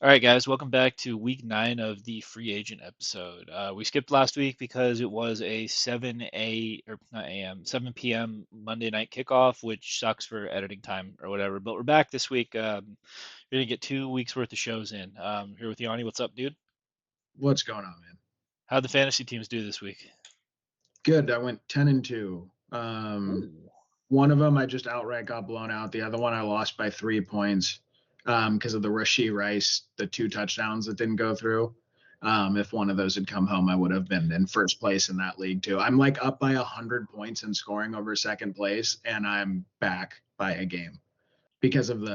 All right, guys, welcome back to week 9 of the free agent episode. We skipped last week because it was a 7 or not a.m. 7 p.m. Monday night kickoff, which sucks for editing time or whatever. But we're back this week. We're gonna get 2 weeks worth of shows in. Here with Yanni. What's up, dude? What's going on, man? How'd the fantasy teams do this week? Good. I went 10-2. Ooh. One of them I just outright got blown out. The other one I lost by 3 points because of the Rashee Rice, the 2 touchdowns that didn't go through. If one of those had come home, I would have been in first place in that league too. I'm like up by 100 points in scoring over second place, and I'm back by a game because of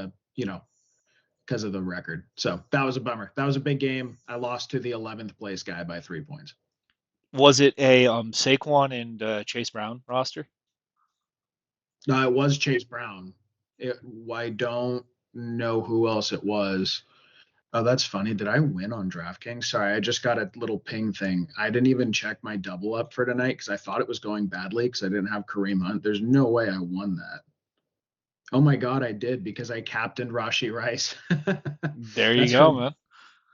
because of the record. So that was a bummer. That was a big game. I lost to the 11th place guy by 3 points. Was it a Saquon and Chase Brown roster? No, it was Chase Brown. I don't know who else it was. Oh, that's funny. Did I win on DraftKings? Sorry, I just got a little ping thing. I didn't even check my double up for tonight because I thought it was going badly because I didn't have Kareem Hunt. There's no way I won that. Oh my God, I did because I captained Rashee Rice. There you That's go, really man.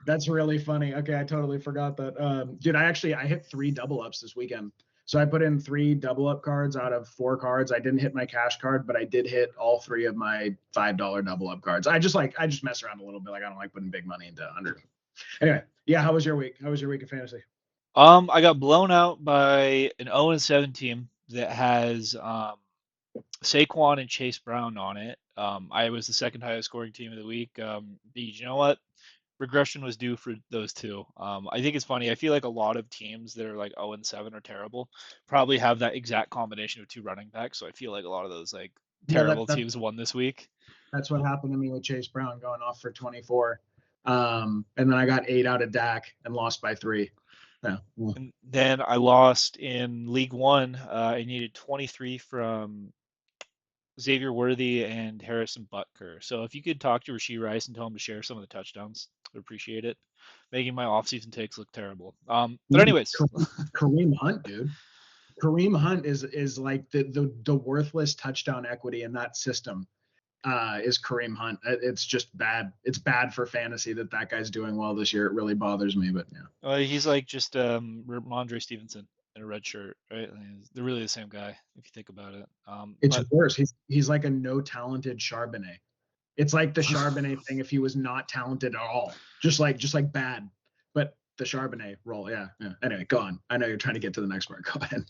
that's really funny. Okay, I totally forgot that. Dude, I hit 3 double ups this weekend. So I put in 3 double up cards out of 4 cards. I didn't hit my cash card, but I did hit all 3 of my $5 double up cards. I just mess around a little bit. Like I don't like putting big money into under. Anyway, yeah. How was your week? How was your week of fantasy? I got blown out by an 0-7 team that has Saquon and Chase Brown on it. I was the second highest scoring team of the week. You know what? Regression was due for those two. I think it's funny. I feel like a lot of teams that are like 0-7 are terrible probably have that exact combination of two running backs. So I feel like a lot of those like Yeah, terrible teams won this week. that's what happened to me with Chase Brown going off for 24. And then I got 8 out of Dak and lost by 3. Yeah. And then I lost in League One. I needed 23 from Xavier Worthy and Harrison Butker. So if you could talk to Rashee Rice and tell him to share some of the touchdowns, I'd appreciate it. Making my offseason takes look terrible. But Dude, anyways, Kareem Hunt, dude. Kareem Hunt is like the worthless touchdown equity in that system. Is Kareem Hunt? It's just bad. It's bad for fantasy that guy's doing well this year. It really bothers me, but yeah, he's like just Ramondre Stevenson in a red shirt, right? They're really the same guy if you think about it. it's But worse. He's like a no talented Charbonnet. It's like the Charbonnet thing if he was not talented at all, just like bad. But the Charbonnet role, yeah, yeah. Anyway, go on. I know you're trying to get to the next part. Go ahead.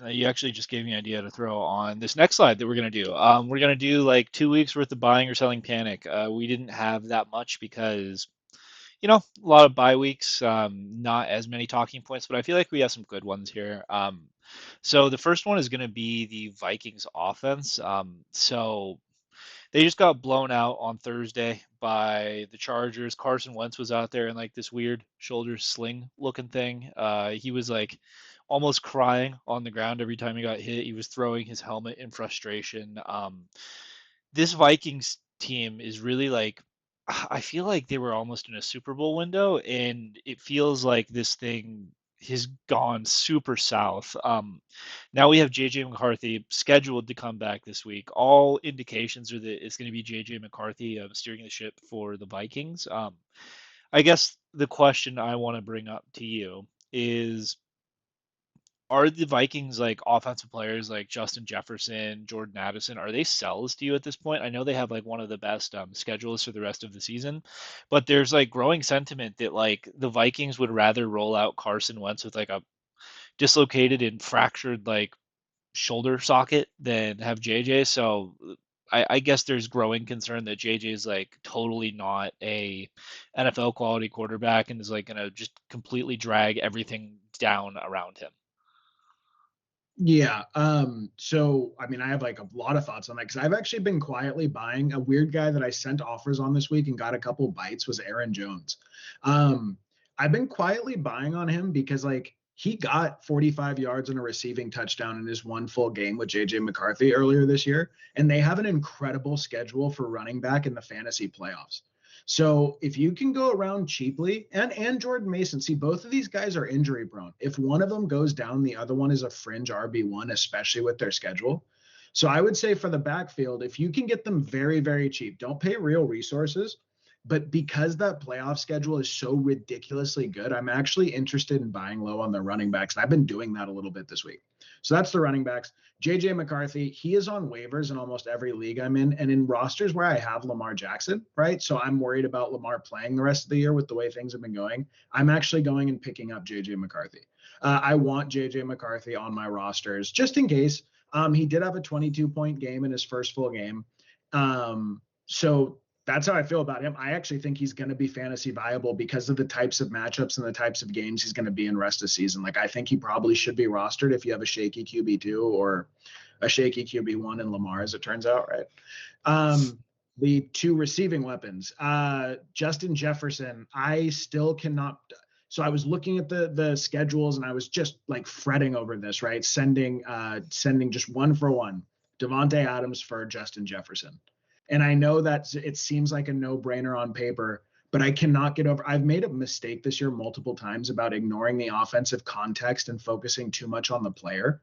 you actually just gave me an idea to throw on this next slide that we're gonna do. We're gonna do like 2 weeks worth of buying or selling panic. We didn't have that much because a lot of bye weeks, not as many talking points, but I feel like we have some good ones here. So the first one is going to be the Vikings offense. So they just got blown out on Thursday by the Chargers. Carson Wentz was out there in like this weird shoulder sling looking thing. He was like almost crying on the ground every time he got hit. He was throwing his helmet in frustration. This Vikings team is really like I feel like they were almost in a Super Bowl window, and it feels like this thing has gone super south. Now we have JJ McCarthy scheduled to come back this week. All indications are that it's going to be JJ McCarthy steering the ship for the Vikings. I guess the question I want to bring up to you is are the Vikings like offensive players like Justin Jefferson, Jordan Addison, are they sells to you at this point? I know they have like one of the best schedules for the rest of the season, but there's like growing sentiment that like the Vikings would rather roll out Carson Wentz with like a dislocated and fractured like shoulder socket than have JJ. So I guess there's growing concern that JJ is like totally not a NFL quality quarterback and is like gonna just completely drag everything down around him. Yeah. So I mean, I have like a lot of thoughts on that because I've actually been quietly buying. A weird guy that I sent offers on this week and got a couple bites was Aaron Jones. Um, I've been quietly buying on him because like he got 45 yards and a receiving touchdown in his one full game with JJ McCarthy earlier this year, and they have an incredible schedule for running back in the fantasy playoffs. So if you can go around cheaply, and Jordan Mason, see both of these guys are injury prone. If one of them goes down, the other one is a fringe RB1, especially with their schedule. So I would say for the backfield, if you can get them very, very cheap, don't pay real resources. But because that playoff schedule is so ridiculously good, I'm actually interested in buying low on the running backs. And I've been doing that a little bit this week. So that's the running backs. JJ McCarthy, he is on waivers in almost every league I'm in, and in rosters where I have Lamar Jackson, right? So I'm worried about Lamar playing the rest of the year with the way things have been going. I'm actually going and picking up JJ McCarthy. I want JJ McCarthy on my rosters just in case. He did have a 22-point game in his first full game. So that's how I feel about him. I actually think he's going to be fantasy viable because of the types of matchups and the types of games he's going to be in rest of season. Like I think he probably should be rostered if you have a shaky QB2 or a shaky QB1 in Lamar, as it turns out, right? The two receiving weapons, Justin Jefferson. I still cannot. So I was looking at the schedules and I was just like fretting over this, right? Sending just one for one, Devontae Adams for Justin Jefferson. And I know that it seems like a no-brainer on paper, but I cannot get over. I've made a mistake this year multiple times about ignoring the offensive context and focusing too much on the player.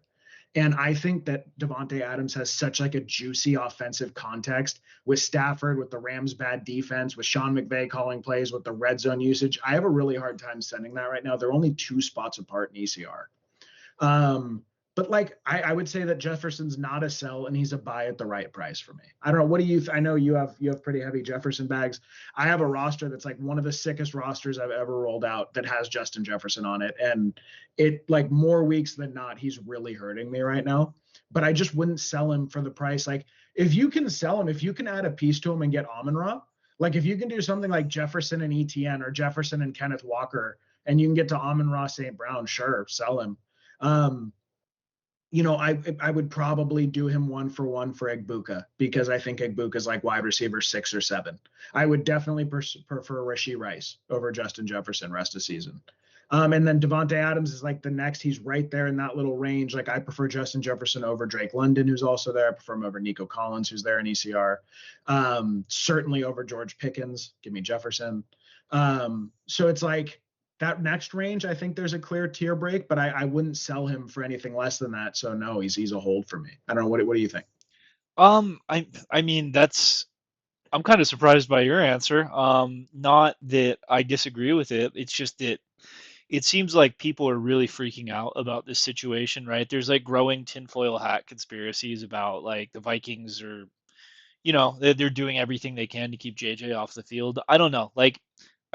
And I think that Devontae Adams has such like a juicy offensive context with Stafford, with the Rams' bad defense, with Sean McVay calling plays, with the red zone usage. I have a really hard time sending that right now. They're only 2 spots apart in ECR. Um, but like I would say that Jefferson's not a sell and he's a buy at the right price for me. I don't know. What do you? I know you have pretty heavy Jefferson bags. I have a roster that's like one of the sickest rosters I've ever rolled out that has Justin Jefferson on it, and it like more weeks than not he's really hurting me right now. But I just wouldn't sell him for the price. Like if you can sell him, if you can add a piece to him and get Amon-Ra, like if you can do something like Jefferson and ETN or Jefferson and Kenneth Walker, and you can get to Amon-Ra St. Brown, sure, sell him. Um, I would probably do him one for one for Egbuka because I think Egbuka is like wide receiver 6 or 7. I would definitely prefer Rashee Rice over Justin Jefferson rest of season. And then Devontae Adams is like the next. He's right there in that little range. Like I prefer Justin Jefferson over Drake London, who's also there. I prefer him over Nico Collins, who's there in ECR. Certainly over George Pickens. Give me Jefferson. So it's like that next range, I think there's a clear tier break, but I wouldn't sell him for anything less than that. So no, he's a hold for me. I don't know. What do you think? I mean that's I'm kind of surprised by your answer. Not that I disagree with it. It's just that it seems like people are really freaking out about this situation, right? There's like growing tinfoil hat conspiracies about like the Vikings are, they're doing everything they can to keep JJ off the field. I don't know. Like,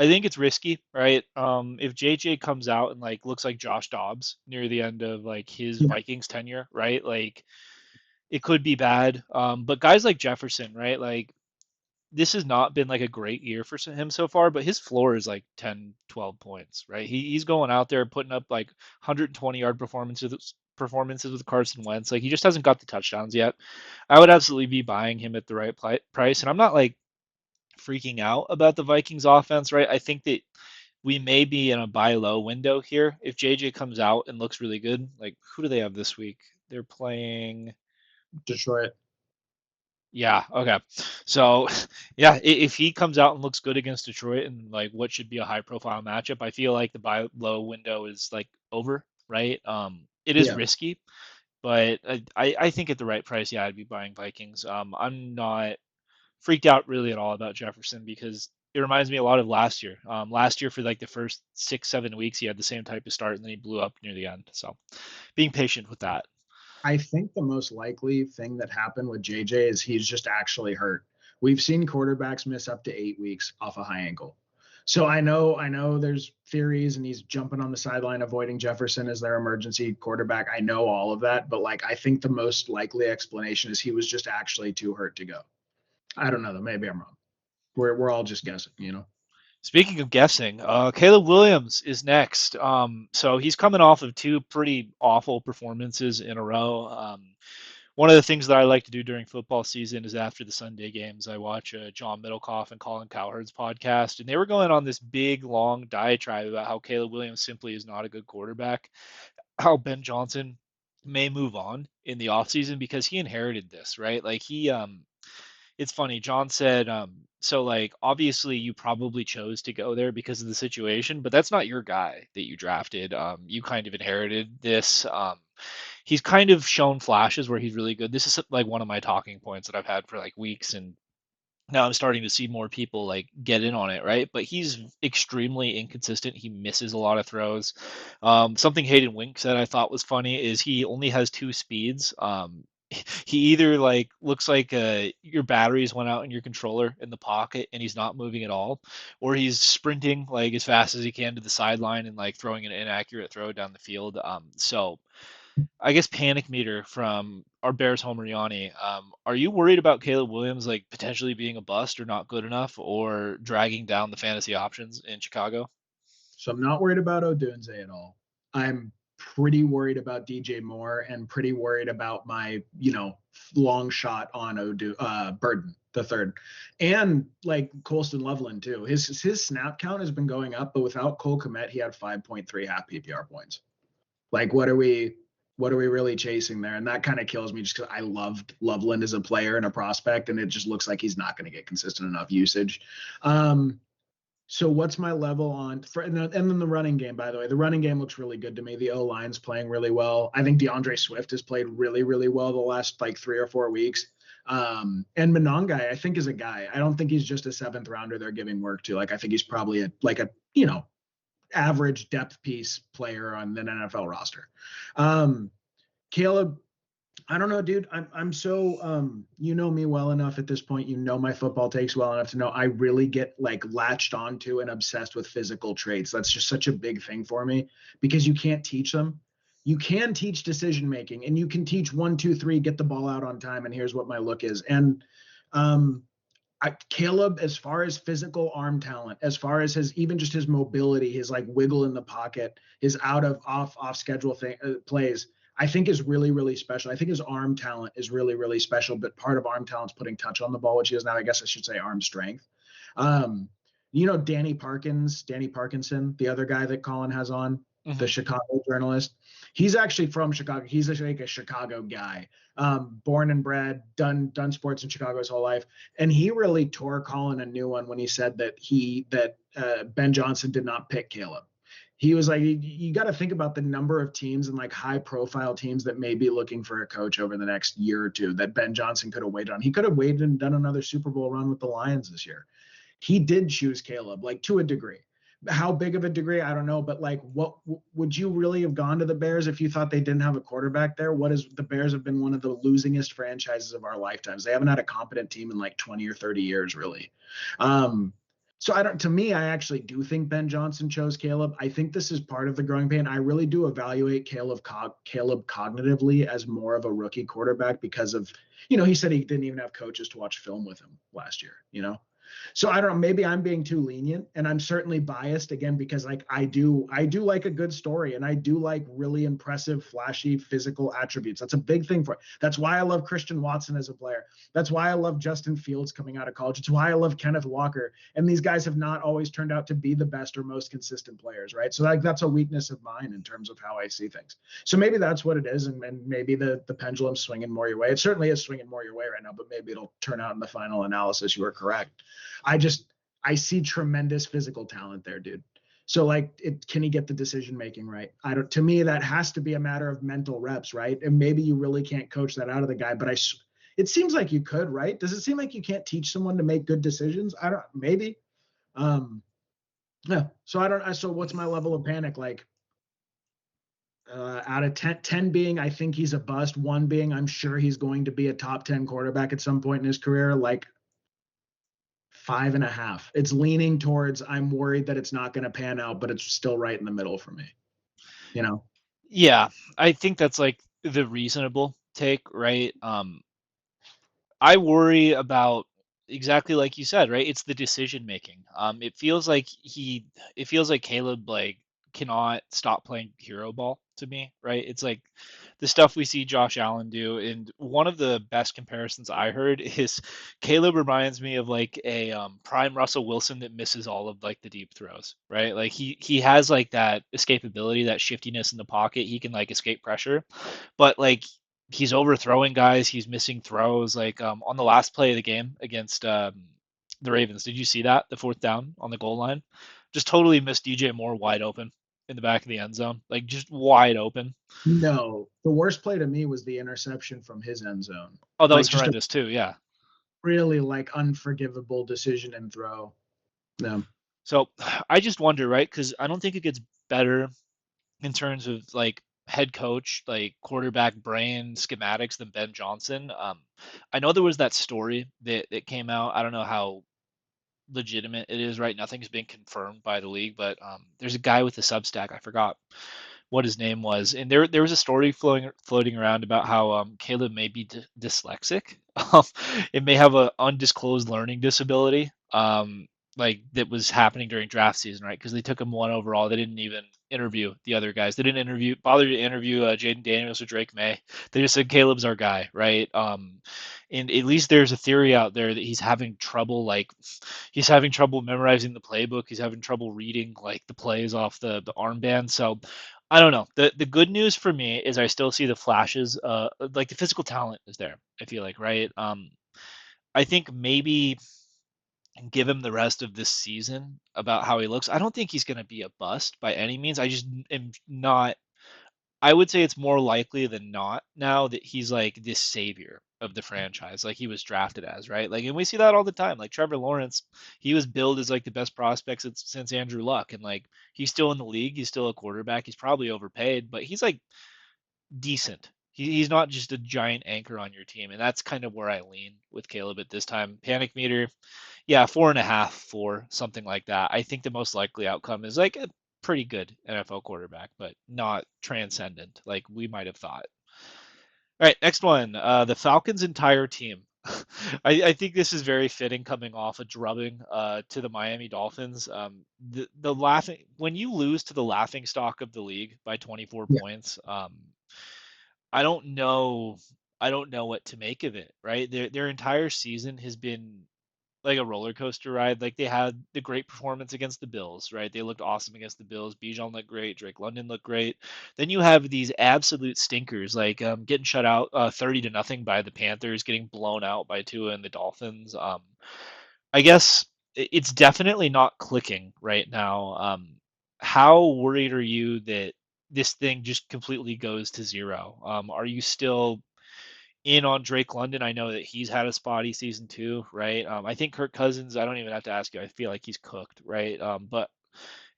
I think it's risky, right? If JJ comes out and like looks like Josh Dobbs near the end of like his Yeah, Vikings tenure, right? Like, it could be bad. But guys like Jefferson, right? Like, this has not been like a great year for him so far, but his floor is like 10, 12 points, right? He's going out there putting up like 120-yard performances with Carson Wentz. Like he just hasn't got the touchdowns yet. I would absolutely be buying him at the right price, and I'm not like freaking out about the Vikings offense, right? I think that we may be in a buy low window here. If JJ comes out and looks really good, like who do they have this week? They're playing. Detroit. Yeah, okay. So, yeah, if he comes out and looks good against Detroit and like what should be a high profile matchup, I feel like the buy low window is like over, right? It is Yeah, risky, but I think at the right price, yeah, I'd be buying Vikings. I'm not freaked out really at all about Jefferson because it reminds me a lot of last year. Last year for like the first 6, 7 weeks, he had the same type of start and then he blew up near the end. So, being patient with that. I think the most likely thing that happened with JJ is he's just actually hurt. We've seen quarterbacks miss up to 8 weeks off a high ankle. So I know there's theories and he's jumping on the sideline avoiding Jefferson as their emergency quarterback. I know all of that, but like I think the most likely explanation is he was just actually too hurt to go. I don't know though. Maybe I'm wrong. We're all just guessing. Speaking of guessing, Caleb Williams is next. So he's coming off of two pretty awful performances in a row. One of the things that I like to do during football season is after the Sunday games, I watch John Middlecoff and Colin Cowherd's podcast, and they were going on this big, long diatribe about how Caleb Williams simply is not a good quarterback, how Ben Johnson may move on in the offseason because he inherited this, right? Like it's funny. John said, so like obviously you probably chose to go there because of the situation, but that's not your guy that you drafted. You kind of inherited this. He's kind of shown flashes where he's really good. This is like one of my talking points that I've had for like weeks, and now I'm starting to see more people like get in on it, right? But he's extremely inconsistent. He misses a lot of throws. Something Hayden Wink said I thought was funny is he only has two speeds. He either like looks like your batteries went out in your controller in the pocket and he's not moving at all, or he's sprinting like as fast as he can to the sideline and like throwing an inaccurate throw down the field. So I guess panic meter from our Bears homer Yanni. Are you worried about Caleb Williams like potentially being a bust or not good enough or dragging down the fantasy options in Chicago? So I'm not worried about Odunze at all. I'm pretty worried about DJ Moore and pretty worried about my, long shot on Burden the third, and like Colston Loveland too. His snap count has been going up, but without Cole Kmet, he had 5.3 half PPR points. Like, what are we really chasing there? And that kind of kills me just because I loved Loveland as a player and a prospect, and it just looks like he's not going to get consistent enough usage. Um, so what's my level on and then the running game, by the way, the running game looks really good to me. The O line's playing really well. I think DeAndre Swift has played really, really well the last like 3 or 4 weeks. And Monongai, I think, is a guy. I don't think he's just a seventh rounder they're giving work to. Like, I think he's probably a average depth piece player on an NFL roster. Um, Caleb, I don't know, dude. I'm so you know me well enough at this point. You know my football takes well enough to know I really get like latched onto and obsessed with physical traits. That's just such a big thing for me because you can't teach them. You can teach decision making, and you can teach 1, 2, 3, get the ball out on time, and here's what my look is. And um, Caleb, as far as physical arm talent, as far as his even just his mobility, his like wiggle in the pocket, his out of off schedule plays, I think is really, really special. I think his arm talent is really, really special. But part of arm talent is putting touch on the ball, which he is now. I guess I should say arm strength. Um, Danny Parkinson, the other guy that Colin has on, the Hmm. Chicago journalist. He's actually from Chicago. He's like a Chicago guy, born and bred, done sports in Chicago his whole life, and he really tore Colin a new one when he said that Ben Johnson did not pick Caleb. He was like, you got to think about the number of teams and like high profile teams that may be looking for a coach over the next year or two that Ben Johnson could have waited on. He could have waited and done another Super Bowl run with the Lions this year. He did choose Caleb, like to a degree. How big of a degree, I don't know, but like, what would you really have gone to the Bears if you thought they didn't have a quarterback there? What is the Bears have been one of the losingest franchises of our lifetimes. They haven't had a competent team in like 20 or 30 years, really. Um, so I don't. To me, I actually do think Ben Johnson chose Caleb. I think this is part of the growing pain. I really do evaluate Caleb cognitively as more of a rookie quarterback because of, he said he didn't even have coaches to watch film with him last year. So I don't know, maybe I'm being too lenient, and I'm certainly biased again because like I do like a good story, and I do like really impressive flashy physical attributes. That's a big thing for it. That's why I love Christian Watson as a player. That's why I love Justin Fields coming out of college. It's why I love Kenneth Walker. And these guys have not always turned out to be the best or most consistent players, right? So like that's a weakness of mine in terms of how I see things. So maybe that's what it is, and maybe the pendulum's swinging more your way. It certainly is swinging more your way right now, but maybe it'll turn out in the final analysis you were correct. I just I see tremendous physical talent there, dude. So like, can he get the decision making right? I don't. To me, that has to be a matter of mental reps, right? And maybe you really can't coach that out of the guy, but it seems like you could, right? Does it seem like you can't teach someone to make good decisions? I don't. Maybe. Um, yeah. So I don't. So what's my level of panic like? Out of 10 being I think he's a bust, one being I'm sure he's going to be a top 10 quarterback at some point in his career, like 5.5. It's leaning towards I'm worried that it's not going to pan out, but it's still right in the middle for me. You know? Yeah, I think that's like the reasonable take, right? I worry about exactly like you said, right? It's the decision making. It feels like Caleb like cannot stop playing hero ball to me, right? It's like the stuff we see Josh Allen do, and one of the best comparisons I heard is Caleb reminds me of like a prime Russell Wilson that misses all of like the deep throws, right? Like he has like that escapability, that shiftiness in the pocket. He can like escape pressure, but like he's overthrowing guys, he's missing throws. Like on the last play of the game against the Ravens, did you see that the fourth down on the goal line? Just totally missed DJ Moore wide open in the back of the end zone, like just wide open. No, the worst play to me was the interception from his end zone. Oh, that was Like just a horrendous too. Yeah, really like unforgivable decision and throw. No. So I just wonder, right? Because I don't think it gets better in terms of like head coach, like quarterback brain schematics than Ben Johnson. I know there was that story that came out. I don't know how legitimate it is, right? Nothing's been confirmed by the league, but there's a guy with a Substack. I forgot what his name was, and there was a story floating around about how Caleb may be dyslexic. Um, it may have a undisclosed learning disability, like that was happening during draft season, right? Because they took him one overall. They didn't even interview the other guys. They didn't bother to interview Jaden Daniels or Drake May. They just said Caleb's our guy, right? And at least there's a theory out there that he's having trouble memorizing the playbook. He's having trouble reading like the plays off the armband. So I don't know. The good news for me is I still see the flashes. Like the physical talent is there. I feel like, right. I think maybe give him the rest of this season about how he looks. I don't think he's going to be a bust by any means. I just am not. I would say it's more likely than not now that he's like this savior of the franchise, like he was drafted as, right? Like, and we see that all the time. Like Trevor Lawrence, he was billed as like the best prospect since Andrew Luck, and like he's still in the league. He's still a quarterback. He's probably overpaid, but he's like decent. He's not just a giant anchor on your team, and that's kind of where I lean with Caleb at this time. Panic meter, yeah, 4.5, 4, something like that. I think the most likely outcome is like a pretty good NFL quarterback, but not transcendent like we might have thought. All right, next one. The Falcons' entire team. I think this is very fitting coming off a drubbing to the Miami Dolphins. The laughing when you lose to the laughing stock of the league by 24 Yeah. points. I don't know. I don't know what to make of it. Right, their entire season has been like a roller coaster ride. Like they had the great performance against the Bills, right? They looked awesome against the Bills. Bijan looked great. Drake London looked great. Then you have these absolute stinkers, like getting shut out 30-0 by the Panthers, getting blown out by Tua and the Dolphins. I guess it's definitely not clicking right now. How worried are you that this thing just completely goes to zero? Are you still in on Drake London? I know that he's had a spotty season too, right? I think Kirk Cousins, I don't even have to ask you. I feel like he's cooked, right? But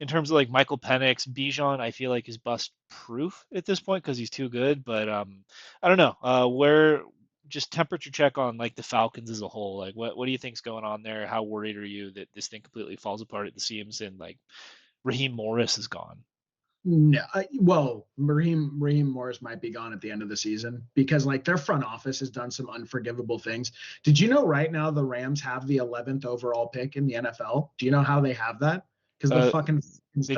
in terms of like Michael Penix, Bijan, I feel like is bust proof at this point because he's too good. But I don't know. Where just temperature check on like the Falcons as a whole. Like what do you think's going on there? How worried are you that this thing completely falls apart at the seams and like Raheem Morris is gone? No, well, Raheem Morris might be gone at the end of the season because like their front office has done some unforgivable things. Did you know right now the Rams have the 11th overall pick in the NFL? Do you know how they have that? Because Uh, they the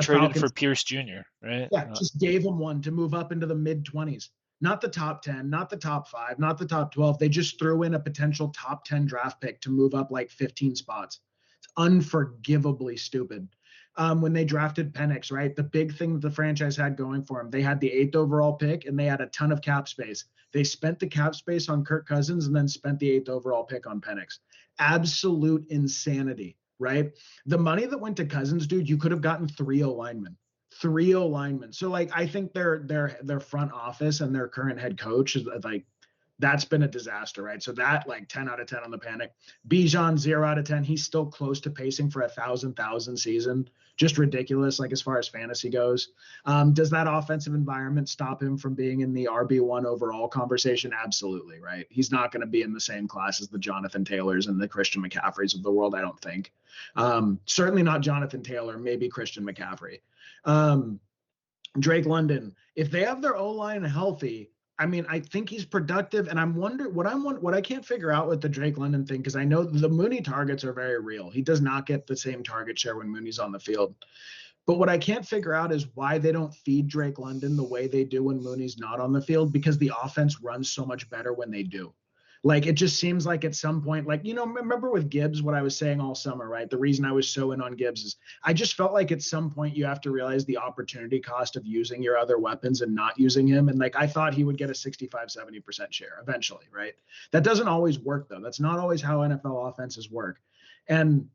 traded for Falcons, Pierce Jr., right? yeah, just gave them one to move up into the mid 20s. Not the top 10, not the top 5, not the top 12. They just threw in a potential top 10 draft pick to move up like 15 spots. It's unforgivably stupid. When they drafted Penix, right? The big thing that the franchise had going for them, they had the 8th overall pick and they had a ton of cap space. They spent the cap space on Kirk Cousins and then spent the 8th overall pick on Penix. Absolute insanity, right? The money that went to Cousins, dude, you could have gotten 3 O linemen. So like I think their front office and their current head coach is like that's been a disaster, right? So that like 10 out of 10 on the panic. Bijan 0 out of 10. He's still close to pacing for a thousand season. Just ridiculous, like as far as fantasy goes. Does that offensive environment stop him from being in the RB1 overall conversation? Absolutely, right? He's not going to be in the same class as the Jonathan Taylors and the Christian McCaffreys of the world, I don't think. Certainly not Jonathan Taylor, maybe Christian McCaffrey. Um, Drake London, if they have their O line healthy, I mean, I think he's productive, and I'm wondering what I can't figure out with the Drake London thing because I know the Mooney targets are very real. He does not get the same target share when Mooney's on the field. But what I can't figure out is why they don't feed Drake London the way they do when Mooney's not on the field because the offense runs so much better when they do. Like it just seems like at some point, like, remember with Gibbs, what I was saying all summer, right? The reason I was so in on Gibbs is I just felt like at some point you have to realize the opportunity cost of using your other weapons and not using him. And like I thought he would get a 65-70% share eventually, right? That doesn't always work though. That's not always how NFL offenses work. And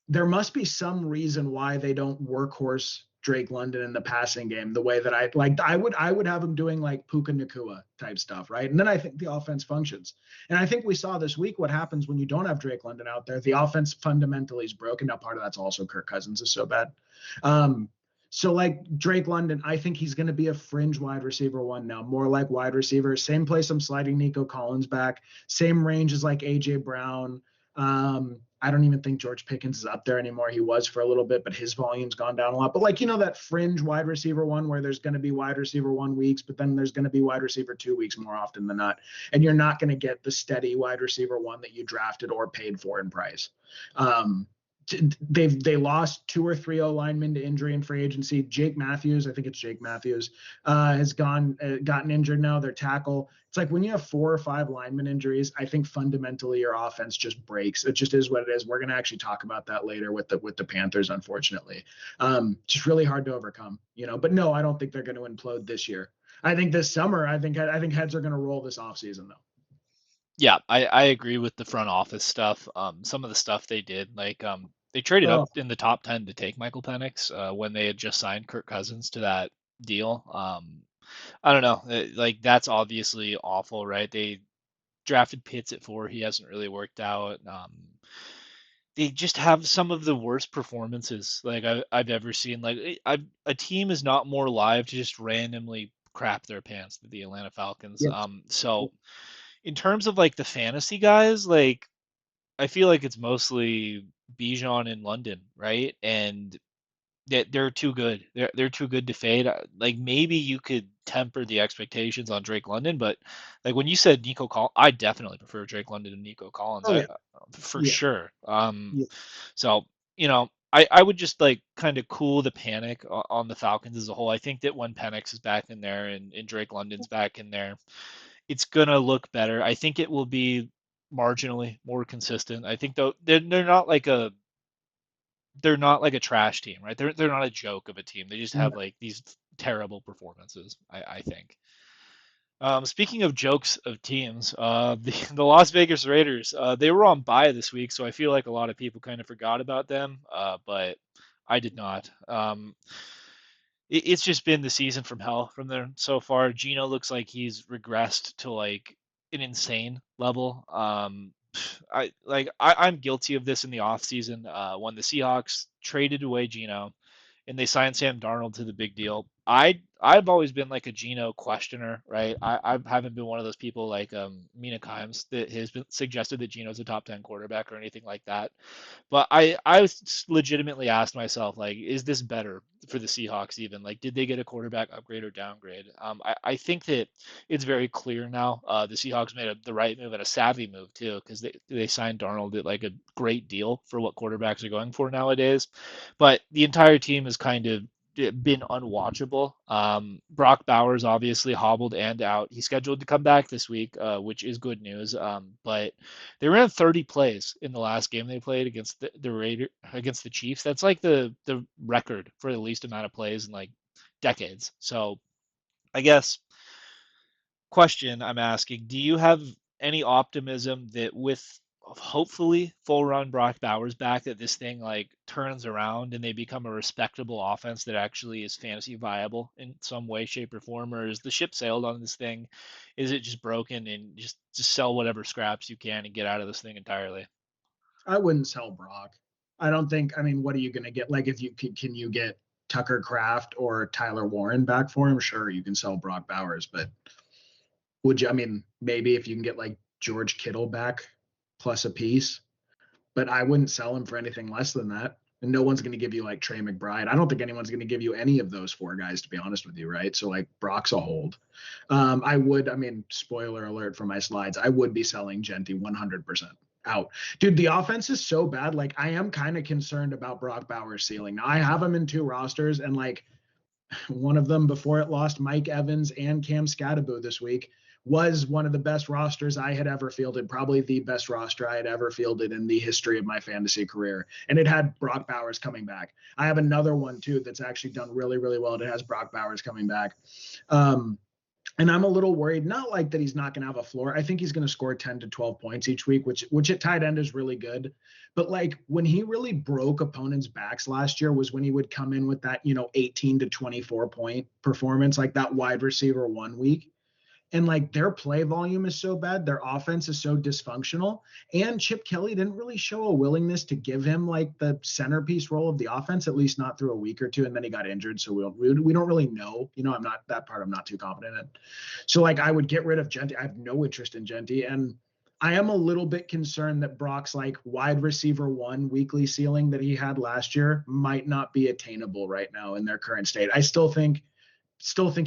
there must be some reason why they don't workhorse Drake London in the passing game the way that I like. I would have him doing like Puka Nakua type stuff, right? And then I think the offense functions. And I think we saw this week what happens when you don't have Drake London out there. The offense fundamentally is broken. Now, part of that's also Kirk Cousins is so bad. Um, so like Drake London, I think he's going to be a fringe wide receiver one now, more like wide receiver. Same place I'm sliding Nico Collins back. Same range as like AJ Brown. I don't even think George Pickens is up there anymore. He was for a little bit, but his volume's gone down a lot. But like, that fringe wide receiver one where there's going to be wide receiver 1 weeks, but then there's going to be wide receiver 2 weeks more often than not. And you're not going to get the steady wide receiver one that you drafted or paid for in price. Um, they lost 2 or 3 O linemen to injury in free agency. Jake Matthews, I think it's Jake Matthews, has gotten injured now. Their tackle. It's like when you have 4 or 5 lineman injuries, I think fundamentally your offense just breaks. It just is what it is. We're going to actually talk about that later with the Panthers, unfortunately. Just really hard to overcome, But no, I don't think they're going to implode this year. I think this summer, I think heads are going to roll this offseason though. Yeah, I agree with the front office stuff. Some of the stuff they did, like they traded up Oh in the top 10 to take Michael Penix when they had just signed Kirk Cousins to that deal. I don't know, like that's obviously awful, right? They drafted Pitts at 4. He hasn't really worked out. They just have some of the worst performances like I've ever seen. Like a team is not more live to just randomly crap their pants than the Atlanta Falcons. yeah, So in terms of like the fantasy guys, like I feel like it's mostly Bijan in London, right? And they're too good. They're too good to fade. Like maybe you could temper the expectations on Drake London, but like when you said Nico Collins, I definitely prefer Drake London to Nico Collins. oh yeah, For yeah, sure. yeah. So I would just like kind of cool the panic on the Falcons as a whole. I think that when Penix is back in there and Drake London's back in there, it's gonna look better. I think it will be marginally more consistent. I think though they're not like a trash team, right? They're not a joke of a team. They just have like these terrible performances. I think. Speaking of jokes of teams, the Las Vegas Raiders, they were on bye this week, so I feel like a lot of people kind of forgot about them, but I did not. It's just been the season from hell from there so far. Gino looks like he's regressed to like an insane level. I'm guilty of this in the offseason. When the Seahawks traded away Gino and they signed Sam Darnold to the big deal. I've always been like a Geno questioner, right? I haven't been one of those people like Mina Kimes that has been suggested that Geno's a top 10 quarterback or anything like that. But I was legitimately asked myself, like, is this better for the Seahawks even? Like, did they get a quarterback upgrade or downgrade? I think that it's very clear now. The Seahawks made the right move and a savvy move too, because they signed Darnold at like a great deal for what quarterbacks are going for nowadays. But the entire team is kind of been unwatchable. Brock Bowers obviously hobbled and out. He's scheduled to come back this week, which is good news. But they ran 30 plays in the last game they played against against the Chiefs. That's like the record for the least amount of plays in like decades. So I guess question I'm asking, do you have any optimism that with hopefully full run Brock Bowers back that this thing like turns around and they become a respectable offense that actually is fantasy viable in some way, shape, or form? Or is the ship sailed on this thing? Is it just broken and just sell whatever scraps you can and get out of this thing entirely? I wouldn't sell Brock. I don't think. I mean, what are you going to get? Like, if you can you get Tucker Kraft or Tyler Warren back for him? Sure, you can sell Brock Bowers, but would you? I mean, maybe if you can get like George Kittle back plus a piece, but I wouldn't sell him for anything less than that. And no one's going to give you like Trey McBride. I don't think anyone's going to give you any of those 4 guys, to be honest with you, right? So like Brock's a hold. I would. I mean, spoiler alert for my slides. I would be selling Genty 100% out. Dude, the offense is so bad. Like, I am kind of concerned about Brock Bowers' ceiling. Now, I have him in 2 rosters, and like one of them before it lost Mike Evans and Cam Scatterbo this week was one of the best rosters I had ever fielded, probably the best roster I had ever fielded in the history of my fantasy career. And it had Brock Bowers coming back. I have another one too that's actually done really, really well. And it has Brock Bowers coming back. Um, And I'm a little worried, not like that he's not going to have a floor. I think he's going to score 10 to 12 points each week, which at tight end is really good. But like when he really broke opponents' backs last year was when he would come in with that, 18 to 24 point performance, like that wide receiver 1 week. And like their play volume is so bad, their offense is so dysfunctional, and Chip Kelly didn't really show a willingness to give him like the centerpiece role of the offense, at least not through a week or two, and then he got injured, so we don't really know. I'm not that part. I'm not too confident in. So like I would get rid of Genty. I have no interest in Genty, and I am a little bit concerned that Brock's like wide receiver 1 weekly ceiling that he had last year might not be attainable right now in their current state. I still think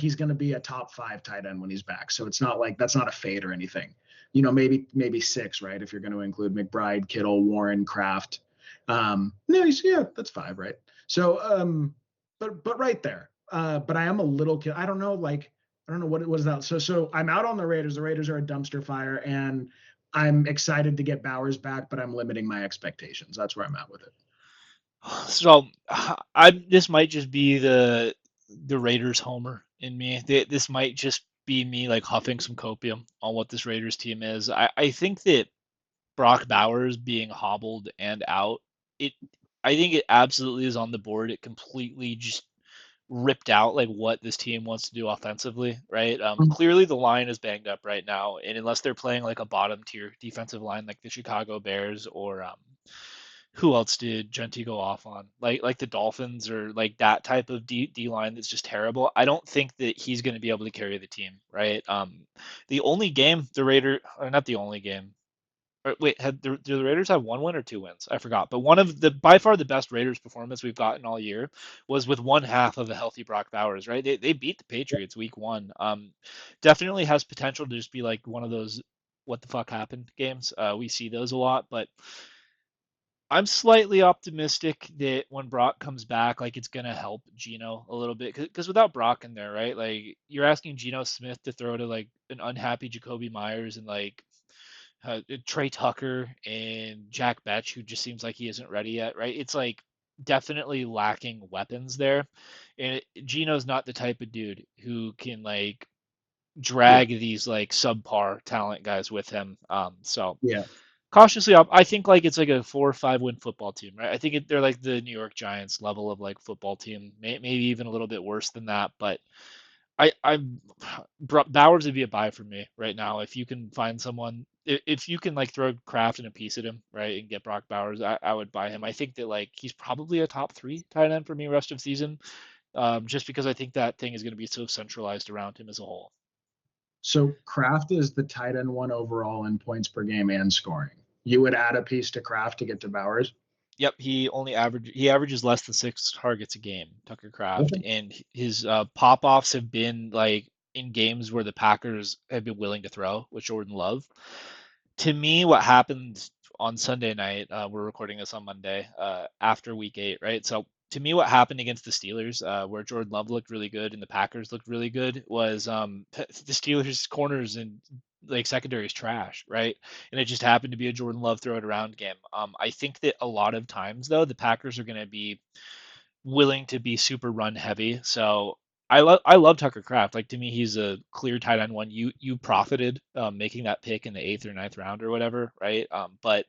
he's going to be a top 5 tight end when he's back. So it's not like that's not a fade or anything. Maybe 6, right? If you're going to include McBride, Kittle, Warren, Kraft. No, that's 5, right? So, but right there. But I am a little. I don't know. Like I don't know what it was that. So I'm out on the Raiders. The Raiders are a dumpster fire, and I'm excited to get Bowers back, but I'm limiting my expectations. That's where I'm at with it. So I this might just be the Raiders homer in me. This might just be me like huffing some copium on what this Raiders team is. I think that Brock Bowers being hobbled and out, it I think it absolutely is on the board. It completely just ripped out like what this team wants to do offensively, right? Clearly the line is banged up right now, and unless they're playing like a bottom tier defensive line like the Chicago Bears or who else did Genti go off on? Like the Dolphins or like that type of D line that's just terrible. I don't think that he's going to be able to carry the team, right? The only game the Raider, or not the only game. Or wait, do the Raiders have one win or two wins? I forgot. But one of the by far the best Raiders performance we've gotten all year was with one half of a healthy Brock Bowers, right? They beat the Patriots week one. Definitely has potential to just be like one of those what the fuck happened games. We see those a lot, but I'm slightly optimistic that when Brock comes back, like it's gonna help Geno a little bit, because without Brock in there, right? Like you're asking Geno Smith to throw to like an unhappy Jacoby Myers and like Trey Tucker and Jack Betch, who just seems like he isn't ready yet, right? It's like definitely lacking weapons there, and Geno's not the type of dude who can like Yeah, drag these like subpar talent guys with him. So yeah. cautiously, I think like it's like a 4 or 5 win football team, right? I think they're like the New York Giants level of like football team, maybe even a little bit worse than that. But I'm Bowers would be a buy for me right now if you can find someone. If you can like throw Kraft and a piece at him, right, and get Brock Bowers, I would buy him. I think that like he's probably a top 3 tight end for me rest of season, just because I think that thing is going to be so centralized around him as a whole. So Kraft is the tight end 1 overall in points per game and scoring. You would add a piece to Kraft to get to Bowers. Yep, he averages less than 6 targets a game, Tucker Kraft, Okay. and his pop offs have been like in games where the Packers have been willing to throw with Jordan Love. To me, what happened on Sunday night, we're recording this on Monday, after week 8, right? So to me, what happened against the Steelers, where Jordan Love looked really good and the Packers looked really good, was the Steelers' corners and like secondary is trash, right? And it just happened to be a Jordan Love throw it around game. I think that a lot of times though, the Packers are going to be willing to be super run heavy. So I love Tucker Kraft. Like to me, he's a clear tight end one. You profited making that pick in the 8th or 9th round or whatever, right? But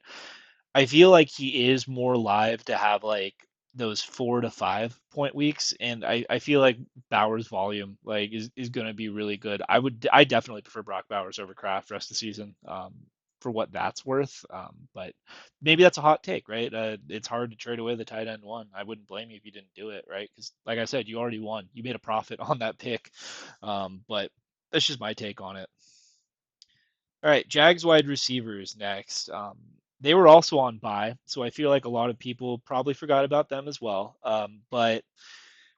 I feel like he is more live to have like those 4 to 5 point weeks, and I feel like Bowers' volume like is going to be really good. I definitely prefer Brock Bowers over Kraft rest of the season, for what that's worth. But maybe that's a hot take, right? It's hard to trade away the tight end one. I wouldn't blame you if you didn't do it, right? Because like I said, you already won. You made a profit on that pick. But that's just my take on it. All right, Jags wide receivers next. They were also on bye, so I feel like a lot of people probably forgot about them as well. But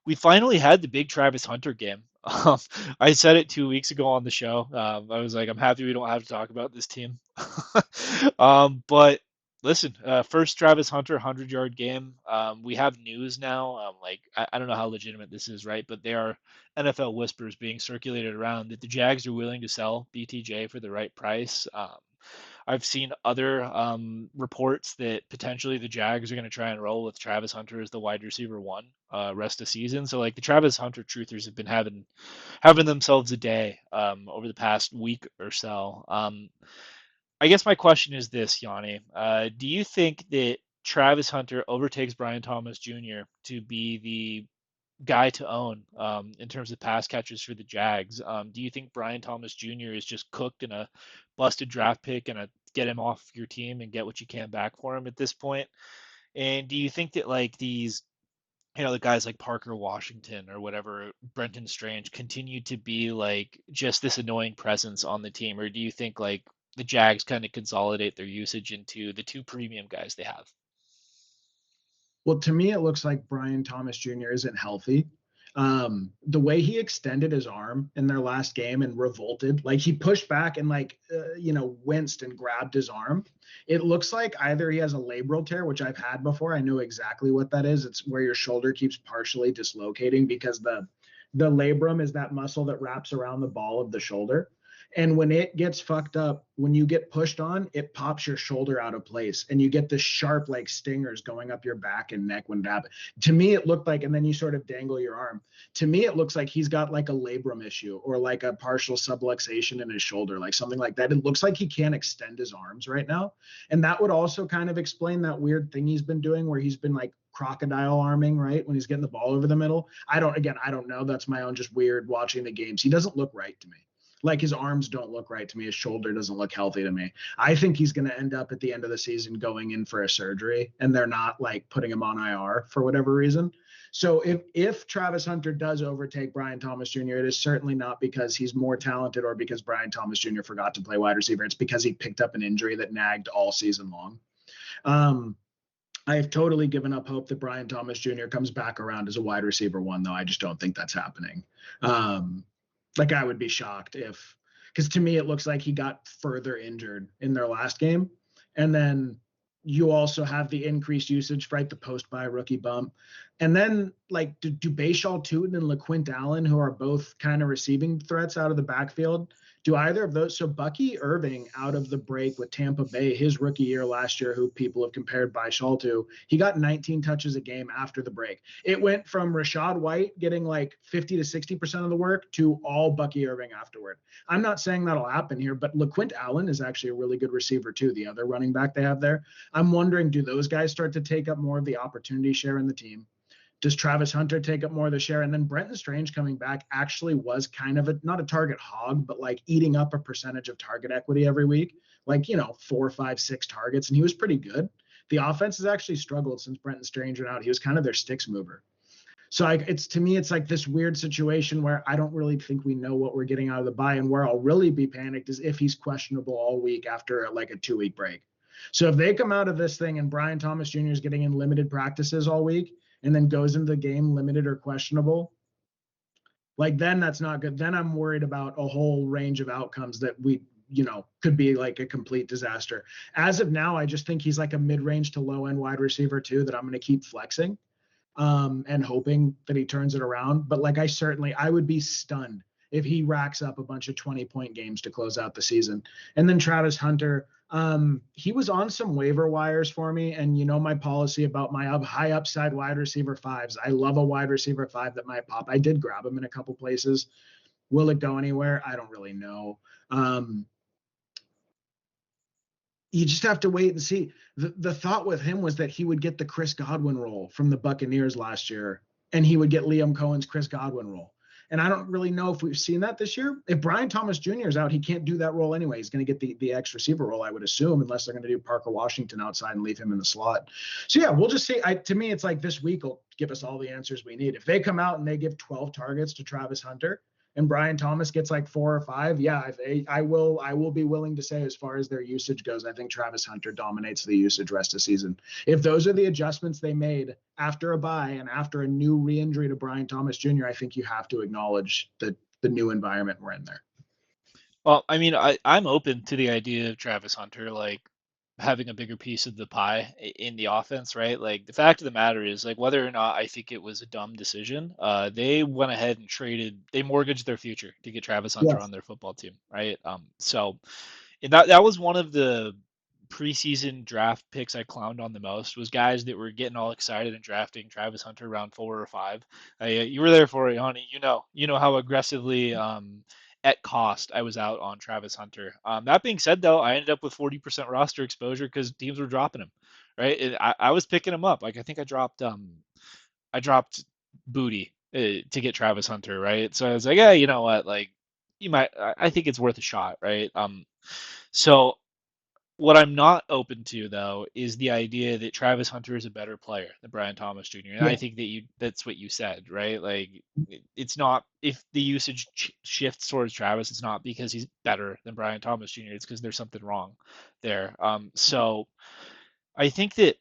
we finally had the big Travis Hunter game. I said it 2 weeks ago on the show. I was like, I'm happy we don't have to talk about this team. But listen, first Travis Hunter 100-yard game. We have news now. Like I don't know how legitimate this is, right? But there are NFL whispers being circulated around that the Jags are willing to sell BTJ for the right price. I've seen other reports that potentially the Jags are going to try and roll with Travis Hunter as the wide receiver one rest of season. So like the Travis Hunter truthers have been having themselves a day over the past week or so. I guess my question is this, Yanni. Do you think that Travis Hunter overtakes Brian Thomas Jr. to be the guy to own in terms of pass catchers for the Jags? Do you think Brian Thomas Jr. is just cooked in a busted draft pick and get him off your team and get what you can back for him at this point? And do you think that like these, the guys like Parker Washington or whatever, Brenton Strange, continue to be like just this annoying presence on the team, or do you think like the Jags kind of consolidate their usage into the two premium guys they have? Well, to me, it looks like Brian Thomas Jr. isn't healthy. The way he extended his arm in their last game and revolted, like he pushed back and winced and grabbed his arm. It looks like either he has a labral tear, which I've had before. I know exactly what that is. It's where your shoulder keeps partially dislocating because the labrum is that muscle that wraps around the ball of the shoulder. And when it gets fucked up, when you get pushed on, it pops your shoulder out of place and you get this sharp like stingers going up your back and neck when it happens. To me, it looked like, and then you sort of dangle your arm. To me, it looks like he's got like a labrum issue or like a partial subluxation in his shoulder, like something like that. It looks like he can't extend his arms right now. And that would also kind of explain that weird thing he's been doing where he's been like crocodile arming, right? When he's getting the ball over the middle. I don't know. That's my own just weird watching the games. He doesn't look right to me. Like his arms don't look right to me. His shoulder doesn't look healthy to me. I think he's going to end up at the end of the season going in for a surgery, and they're not like putting him on IR for whatever reason. So if Travis Hunter does overtake Brian Thomas Jr., it is certainly not because he's more talented or because Brian Thomas Jr. forgot to play wide receiver. It's because he picked up an injury that nagged all season long. I've totally given up hope that Brian Thomas Jr. comes back around as a wide receiver one, though. I just don't think that's happening. Like I would be shocked if, because to me it looks like he got further injured in their last game, and then you also have the increased usage, right? The post-buy rookie bump, and then like do Bashaw Tootin and LaQuint Allen, who are both kind of receiving threats out of the backfield. Do either of those? So Bucky Irving out of the break with Tampa Bay, his rookie year last year, who people have compared Bashaw to, he got 19 touches a game after the break. It went from Rashad White getting like 50 to 60% of the work to all Bucky Irving afterward. I'm not saying that'll happen here, but LaQuint Allen is actually a really good receiver too, the other running back they have there. I'm wondering, do those guys start to take up more of the opportunity share in the team? Does Travis Hunter take up more of the share? And then Brenton Strange coming back actually was kind of not a target hog, but like eating up a percentage of target equity every week, like, 4, 5, 6 targets. And he was pretty good. The offense has actually struggled since Brenton Strange went out. He was kind of their sticks mover. So to me, it's like this weird situation where I don't really think we know what we're getting out of the bye. And where I'll really be panicked is if he's questionable all week after like a 2-week break. So if they come out of this thing and Brian Thomas Jr. is getting in limited practices all week and then goes into the game limited or questionable, like then that's not good. Then I'm worried about a whole range of outcomes that we, could be like a complete disaster. As of now, I just think he's like a mid-range to low-end wide receiver too that I'm going to keep flexing and hoping that he turns it around. But like I would be stunned if he racks up a bunch of 20-point games to close out the season. And then Travis Hunter, he was on some waiver wires for me. And my policy about my high upside wide receiver fives. I love a wide receiver five that might pop. I did grab him in a couple places. Will it go anywhere? I don't really know. You just have to wait and see. The thought with him was that he would get the Chris Godwin role from the Buccaneers last year, and he would get Liam Cohen's Chris Godwin role. And I don't really know if we've seen that this year. If Brian Thomas Jr. is out, he can't do that role anyway. He's going to get the X receiver role, I would assume, unless they're going to do Parker Washington outside and leave him in the slot. So, yeah, we'll just see. To me, it's like this week will give us all the answers we need. If they come out and they give 12 targets to Travis Hunter, and Brian Thomas gets like 4 or 5, yeah, I will be willing to say as far as their usage goes, I think Travis Hunter dominates the usage rest of season. If those are the adjustments they made after a bye and after a new re-injury to Brian Thomas Jr., I think you have to acknowledge the new environment we're in there. Well, I mean, I'm open to the idea of Travis Hunter like having a bigger piece of the pie in the offense, right? Like the fact of the matter is, like whether or not I think it was a dumb decision, they went ahead and they mortgaged their future to get Travis Hunter Yes. on their football team, right? So And that was one of the preseason draft picks I clowned on the most was guys that were getting all excited and drafting Travis Hunter around 4 or 5. You were there for it, Yanni. You know how aggressively at cost I was out on Travis Hunter. That being said, though, I ended up with 40% roster exposure because teams were dropping him. Right, I was picking him up. Like I think I dropped booty to get Travis Hunter. Right, so I was like, yeah, you know what, like you might. I think it's worth a shot. Right. So what I'm not open to though is the idea that Travis Hunter is a better player than Brian Thomas Jr. And I Yeah. think that's what you said, right? Like it's not if the usage shifts towards Travis, it's not because he's better than Brian Thomas Jr. It's because there's something wrong there. So I think that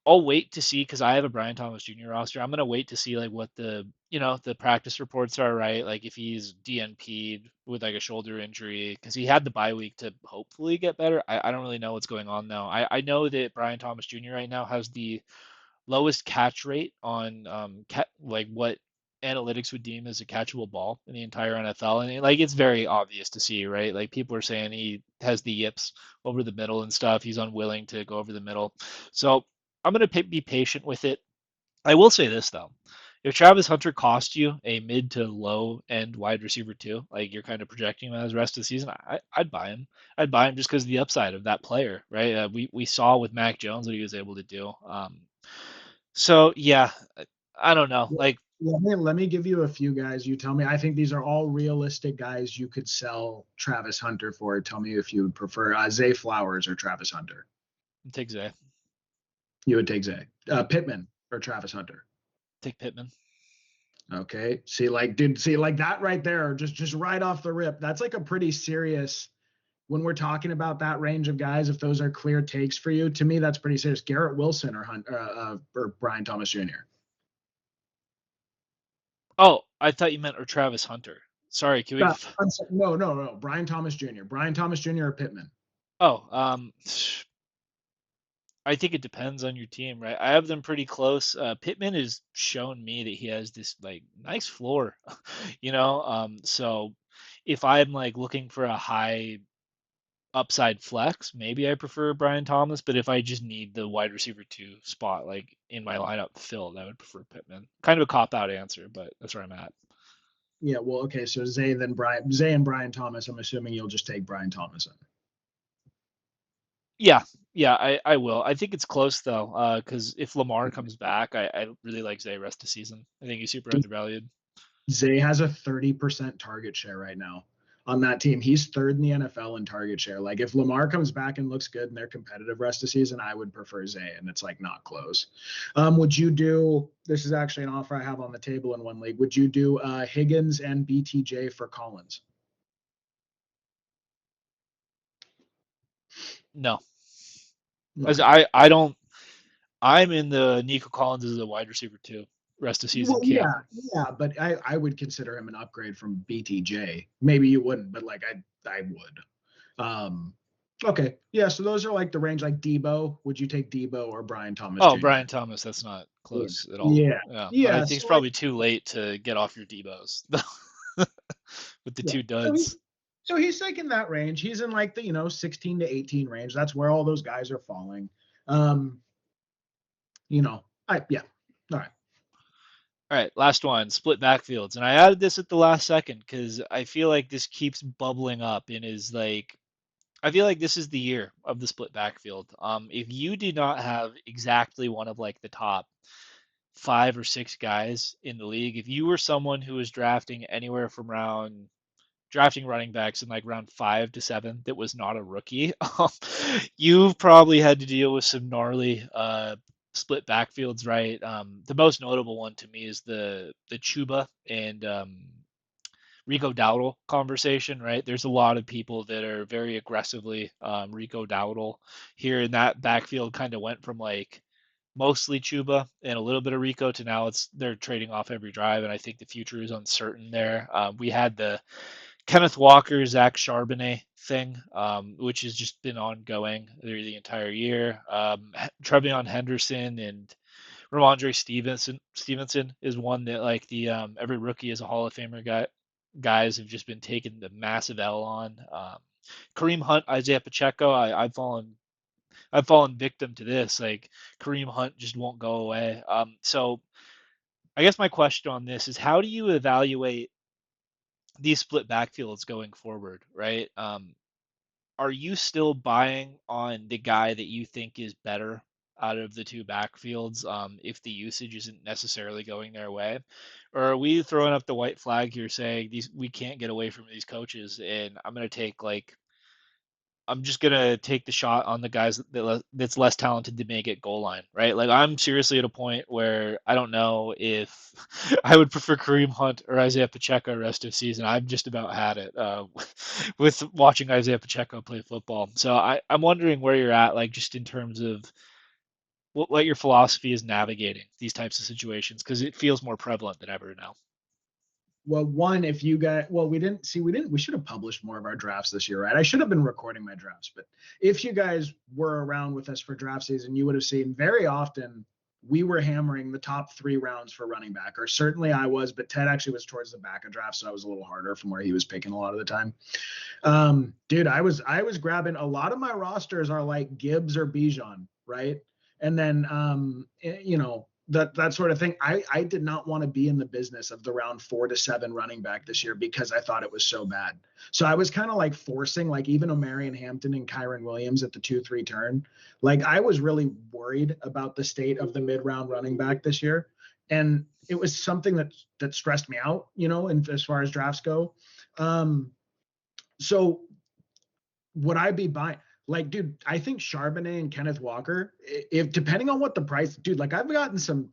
I'll wait to see because I have a Brian Thomas Jr. roster. I'm gonna wait to see like what the practice reports are, right? Like if he's DNP'd with like a shoulder injury because he had the bye week to hopefully get better. I don't really know what's going on though. I know that Brian Thomas Jr. right now has the lowest catch rate on like what analytics would deem as a catchable ball in the entire NFL, and like it's very obvious to see, right? Like people are saying he has the yips over the middle and stuff. He's unwilling to go over the middle, so I'm gonna be patient with it. I will say this though. If Travis Hunter cost you a mid to low end wide receiver too, like you're kind of projecting him as the rest of the season, I'd buy him. I'd buy him just because of the upside of that player, right? We saw with Mac Jones what he was able to do. So yeah, I don't know. Like Let me give you a few guys. You tell me. I think these are all realistic guys you could sell Travis Hunter for. Tell me if you would prefer Zay Flowers or Travis Hunter. take Zay, You would take Zay. Pittman or Travis Hunter. take Pittman. Okay. See, like, dude, see, like that right there, just right off the rip. That's like a pretty serious. When we're talking about that range of guys, if those are clear takes for you, to me, that's pretty serious. Garrett Wilson or Brian Thomas Jr. Oh, I thought you meant or Travis Hunter. Sorry, can we? No, no, no. Brian Thomas Jr. Brian Thomas Jr. or Pittman. Oh, I think it depends on your team, right? I have them pretty close. Pittman has shown me that he has this like nice floor, So if I'm like looking for a high upside flex, maybe I prefer Brian Thomas. But if I just need the wide receiver two spot like in my lineup filled, I would prefer Pittman. Kind of a cop out answer, but that's where I'm at. Yeah, well, okay. So Zay and Brian Thomas. I'm assuming you'll just take Brian Thomas. Yeah, yeah, I will. I think it's close though, because if Lamar comes back, I really like Zay rest of season. I think he's super undervalued. Zay has a 30% target share right now on that team. He's third in the NFL in target share. Like if Lamar comes back and looks good and they're competitive rest of season, I would prefer Zay, and it's like not close. Would you do? This is actually an offer I have on the table in one league. Would you do Higgins and BTJ for Collins? No, as Okay. I don't. I'm in the Nico Collins as a wide receiver too. Rest of season Well, camp. yeah, but I would consider him an upgrade from BTJ. Maybe you wouldn't, but like I would. Okay, yeah. So those are like the range. Like Debo, would you take Debo or Brian Thomas Oh, Jr.? Brian Thomas, that's not Yeah, close at all. yeah, Yeah, but I yeah. think it's So like, probably too late to get off your Debos with the yeah. two So duds. he's like in that range. He's in like the 16 to 18 range. That's where all those guys are falling. Um, I yeah. All right. All right, last one, split backfields. And I added this at the last second because I feel like this keeps bubbling up and is like I feel like this is the year of the split backfield. If you do not have exactly one of like the top 5 or 6 guys in the league, if you were someone who was drafting running backs in like round 5 to 7 that was not a rookie, you've probably had to deal with some gnarly split backfields, right? The most notable one to me is the Chuba and Rico Dowdle conversation, right? There's a lot of people that are very aggressively Rico Dowdle here, and that backfield kind of went from like mostly Chuba and a little bit of Rico to now they're trading off every drive, and I think the future is uncertain there. We had the Kenneth Walker, Zach Charbonnet thing, which has just been ongoing through the entire year. Trevion Henderson and Ramondre Stevenson is one that like the every rookie is a Hall of Famer guys have just been taking the massive L on. Kareem Hunt, Isaiah Pacheco, I've fallen victim to this. Like Kareem Hunt just won't go away. So I guess my question on this is how do you evaluate these split backfields going forward, right? Are you still buying on the guy that you think is better out of the two backfields if the usage isn't necessarily going their way? Or are we throwing up the white flag here saying these we can't get away from these coaches and I'm just gonna take the shot on the guys that's less talented to make it goal line, right? Like I'm seriously at a point where I don't know if I would prefer Kareem Hunt or Isaiah Pacheco rest of season. I've just about had it with watching Isaiah Pacheco play football. So I'm wondering where you're at, like just in terms of what your philosophy is navigating these types of situations, because it feels more prevalent than ever now. Well, one, if you got, well, we should have published more of our drafts this year, right? I should have been recording my drafts, but if you guys were around with us for draft season, you would have seen very often we were hammering the top 3 rounds for running back, or certainly I was, but Ted actually was towards the back of draft, so I was a little harder from where he was picking a lot of the time. Dude, I was grabbing a lot of my rosters are like Gibbs or Bijan, right? And then that sort of thing. I did not want to be in the business of the round 4 to 7 running back this year because I thought it was so bad. So I was kind of like forcing like even Omarion Hampton and Kyron Williams at the 2-3 turn. Like I was really worried about the state of the mid-round running back this year. And it was something that stressed me out, and as far as drafts go. So would I be buying? Like, dude, I think Charbonnet and Kenneth Walker, if depending on what the price, dude, like I've gotten some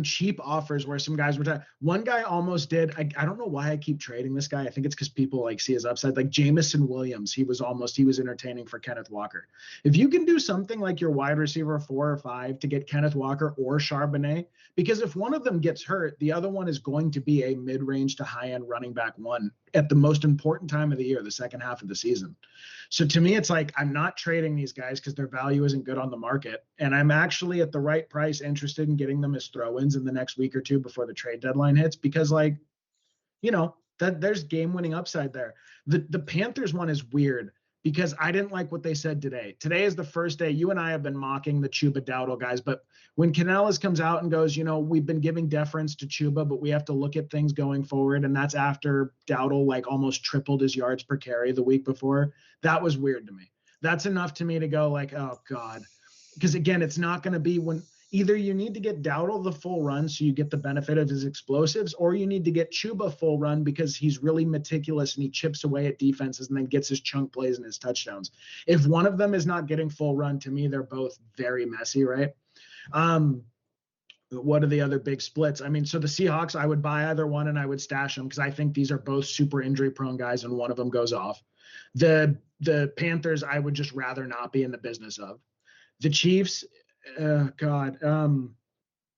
cheap offers where some guys were. One guy almost did. I don't know why I keep trading this guy. I think it's because people like see his upside. Like Jamison Williams, he was entertaining for Kenneth Walker. If you can do something like your wide receiver 4 or 5 to get Kenneth Walker or Charbonnet, because if one of them gets hurt, the other one is going to be a mid-range to high-end running back one at the most important time of the year, the second half of the season. So to me, it's like I'm not trading these guys because their value isn't good on the market. And I'm actually at the right price interested in getting them as throw-ins in the next week or two before the trade deadline hits because that there's game winning upside there. The Panthers one is weird because I didn't like what they said today. Today is the first day. You and I have been mocking the Chuba Dowdle guys, but when Canales comes out and goes, we've been giving deference to Chuba, but we have to look at things going forward, and that's after Dowdle like almost tripled his yards per carry the week before. That was weird to me. That's enough to me to go like, oh God, because again, it's not going to be when either you need to get Dowdle the full run so you get the benefit of his explosives, or you need to get Chuba full run because he's really meticulous and he chips away at defenses and then gets his chunk plays and his touchdowns. If one of them is not getting full run, to me, they're both very messy, right? What are the other big splits? I mean, so the Seahawks, I would buy either one and I would stash them because I think these are both super injury prone guys and one of them goes off. The Panthers, I would just rather not be in the business of. The Chiefs, God,